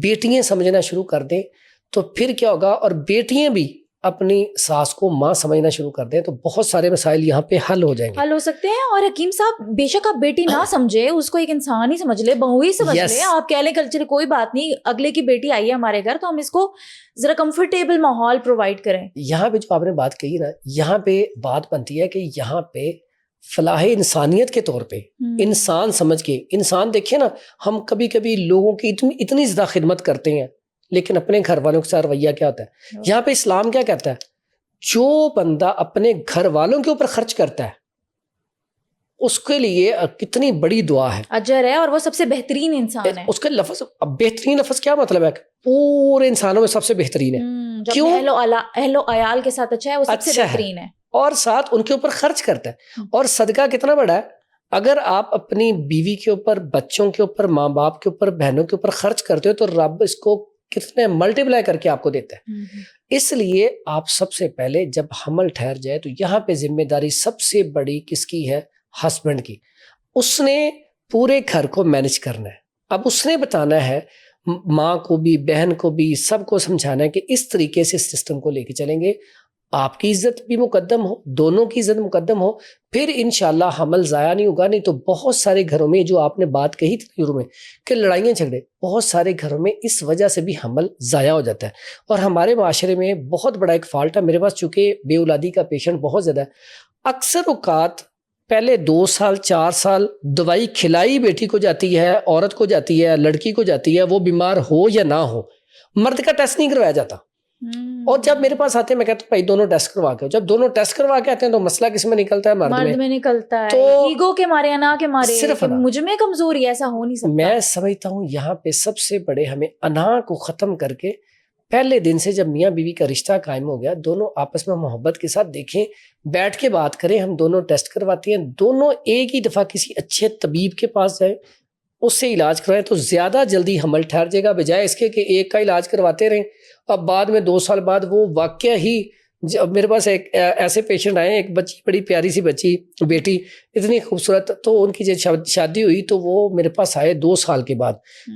بیٹیاں سمجھنا شروع کر دیں تو پھر کیا ہوگا, اور بیٹیاں بھی اپنی ساس کو ماں سمجھنا شروع کر دیں تو بہت سارے مسائل یہاں پہ حل ہو جائیں گے, حل ہو سکتے ہیں. اور حکیم صاحب بے شک آپ بیٹی نہ سمجھے, اس کو ایک انسان ہی سمجھ لے, بہو ہی سمجھ لے. آپ کہہ لیں کلچر کوئی بات نہیں, اگلے کی بیٹی آئی ہے ہمارے گھر تو ہم اس کو ذرا کمفرٹیبل ماحول پرووائڈ کریں. یہاں پہ جو آپ نے بات کہی نا, یہاں پہ بات بنتی ہے کہ یہاں پہ فلاح انسانیت کے طور پہ انسان سمجھ کے, انسان دیکھیں نا ہم کبھی کبھی لوگوں کی اتنی زیادہ خدمت کرتے ہیں لیکن اپنے گھر والوں کے ساتھ رویہ کیا ہوتا ہے. یہاں پہ اسلام کیا کہتا ہے, جو بندہ اپنے گھر والوں کے اوپر خرچ کرتا ہے اس کے لیے کتنی بڑی دعا ہے, اجر ہے, اور وہ سب سے بہترین انسان ہے. اس کا لفظ, بہترین لفظ کیا مطلب ہے, پورے انسانوں میں سب سے بہترین ہے. کیوں؟ اہل و عیال کے ساتھ اچھا ہے, وہ سب سے بہترین ہے, اور ساتھ ان کے اوپر خرچ کرتا ہے. اور صدقہ کتنا بڑا ہے, اگر آپ اپنی بیوی کے اوپر, بچوں کے اوپر, ماں باپ کے اوپر, بہنوں کے اوپر خرچ کرتے ہو تو رب اس کو کتنے ملٹیپلائی کر کے آپ کو دیتا ہے. اس لیے آپ سب سے پہلے جب حمل ٹھہر جائے تو یہاں پہ ذمہ داری سب سے بڑی کس کی ہے, ہسبینڈ کی. اس نے پورے گھر کو مینج کرنا ہے. اب اس نے بتانا ہے ماں کو بھی, بہن کو بھی, سب کو سمجھانا ہے کہ اس طریقے سے سسٹم کو لے کے چلیں گے, آپ کی عزت بھی مقدم ہو, دونوں کی عزت مقدم ہو, پھر انشاءاللہ حمل ضائع نہیں ہوگا. نہیں تو بہت سارے گھروں میں جو آپ نے بات کہی تھی شروع میں کہ لڑائیاں جھگڑے, بہت سارے گھروں میں اس وجہ سے بھی حمل ضائع ہو جاتا ہے. اور ہمارے معاشرے میں بہت بڑا ایک فالٹ ہے, میرے پاس چونکہ بے اولادی کا پیشنٹ بہت زیادہ ہے, اکثر اوقات پہلے 2 سال 4 سال دوائی کھلائی بیٹی کو جاتی ہے, عورت کو جاتی ہے, لڑکی کو جاتی ہے, وہ بیمار ہو یا نہ ہو, مرد کا ٹیسٹ نہیں کروایا جاتا. اور جب میرے پاس آتے ہیں میں کہتا ہوں بھائی دونوں ٹیسٹ کروا کے, جب دونوں ٹیسٹ کروا کے آتے ہیں تو مسئلہ کس میں نکلتا ہے, مرد میں نکلتا ہے. تو ایگو کے مارے, انا کے مارے, صرف مجھ میں کمزوری, ایسا ہو نہیں سکتا. میں سمجھتا ہوں یہاں پہ سب سے بڑے ہمیں انا کو ختم کر کے پہلے دن سے جب میاں بیوی کا رشتہ قائم ہو گیا, دونوں آپس میں محبت کے ساتھ دیکھیں, بیٹھ کے بات کریں. ہم دونوں ٹیسٹ کرواتے ہیں, دونوں ایک ہی دفعہ کسی اچھے طبیب کے پاس جائیں, اس سے علاج کروائیں تو زیادہ جلدی حمل ٹھہر جائے گا, بجائے اس کے کہ ایک کا علاج کرواتے رہیں اب بعد میں 2 سال بعد وہ واقعہ ہی. جب میرے پاس ایک ایسے پیشنٹ آئے, ایک بچی, بڑی پیاری سی بچی, بیٹی اتنی خوبصورت, تو ان کی جب شادی ہوئی تو وہ میرے پاس آئے 2 سال کے بعد,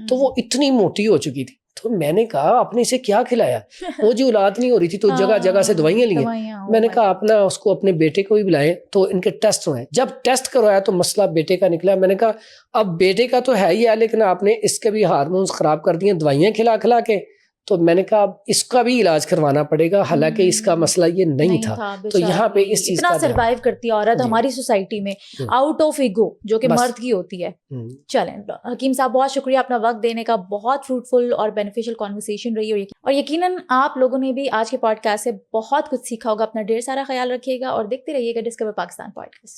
تو وہ اتنی موٹی ہو چکی تھی. تو میں نے کہا آپ نے اسے کیا کھلایا, وہ جو اولاد نہیں ہو رہی تھی تو جگہ جگہ سے دوائیاں لی ہیں. میں نے کہا آپ نا اس کو اپنے بیٹے کو بھی بلائیں تو ان کے ٹیسٹ ہوئے. جب ٹیسٹ کروایا تو مسئلہ بیٹے کا نکلا. میں نے کہا اب بیٹے کا تو ہے ہی ہے لیکن آپ نے اس کے بھی ہارمونز خراب کر دیے دوائیاں کھلا کھلا کے, تو میں نے کہا اب اس کا بھی علاج کروانا پڑے گا, حالانکہ اس کا مسئلہ یہ نہیں تھا. تو یہاں پہ اس چیز اتنا سروائیو کرتی ہے عورت ہماری سوسائٹی میں آؤٹ آف ایگو, جو کہ مرد کی ہوتی ہے. چلیں حکیم صاحب بہت شکریہ اپنا وقت دینے کا, بہت فروٹفل اور بینیفیشل کانورسیشن رہی, اور یقیناً آپ لوگوں نے بھی آج کے پوڈ کاسٹ سے بہت کچھ سیکھا ہوگا. اپنا ڈھیر سارا خیال رکھیے گا اور دیکھتے رہیے گا ڈسکور پاکستان پوڈکاسٹ.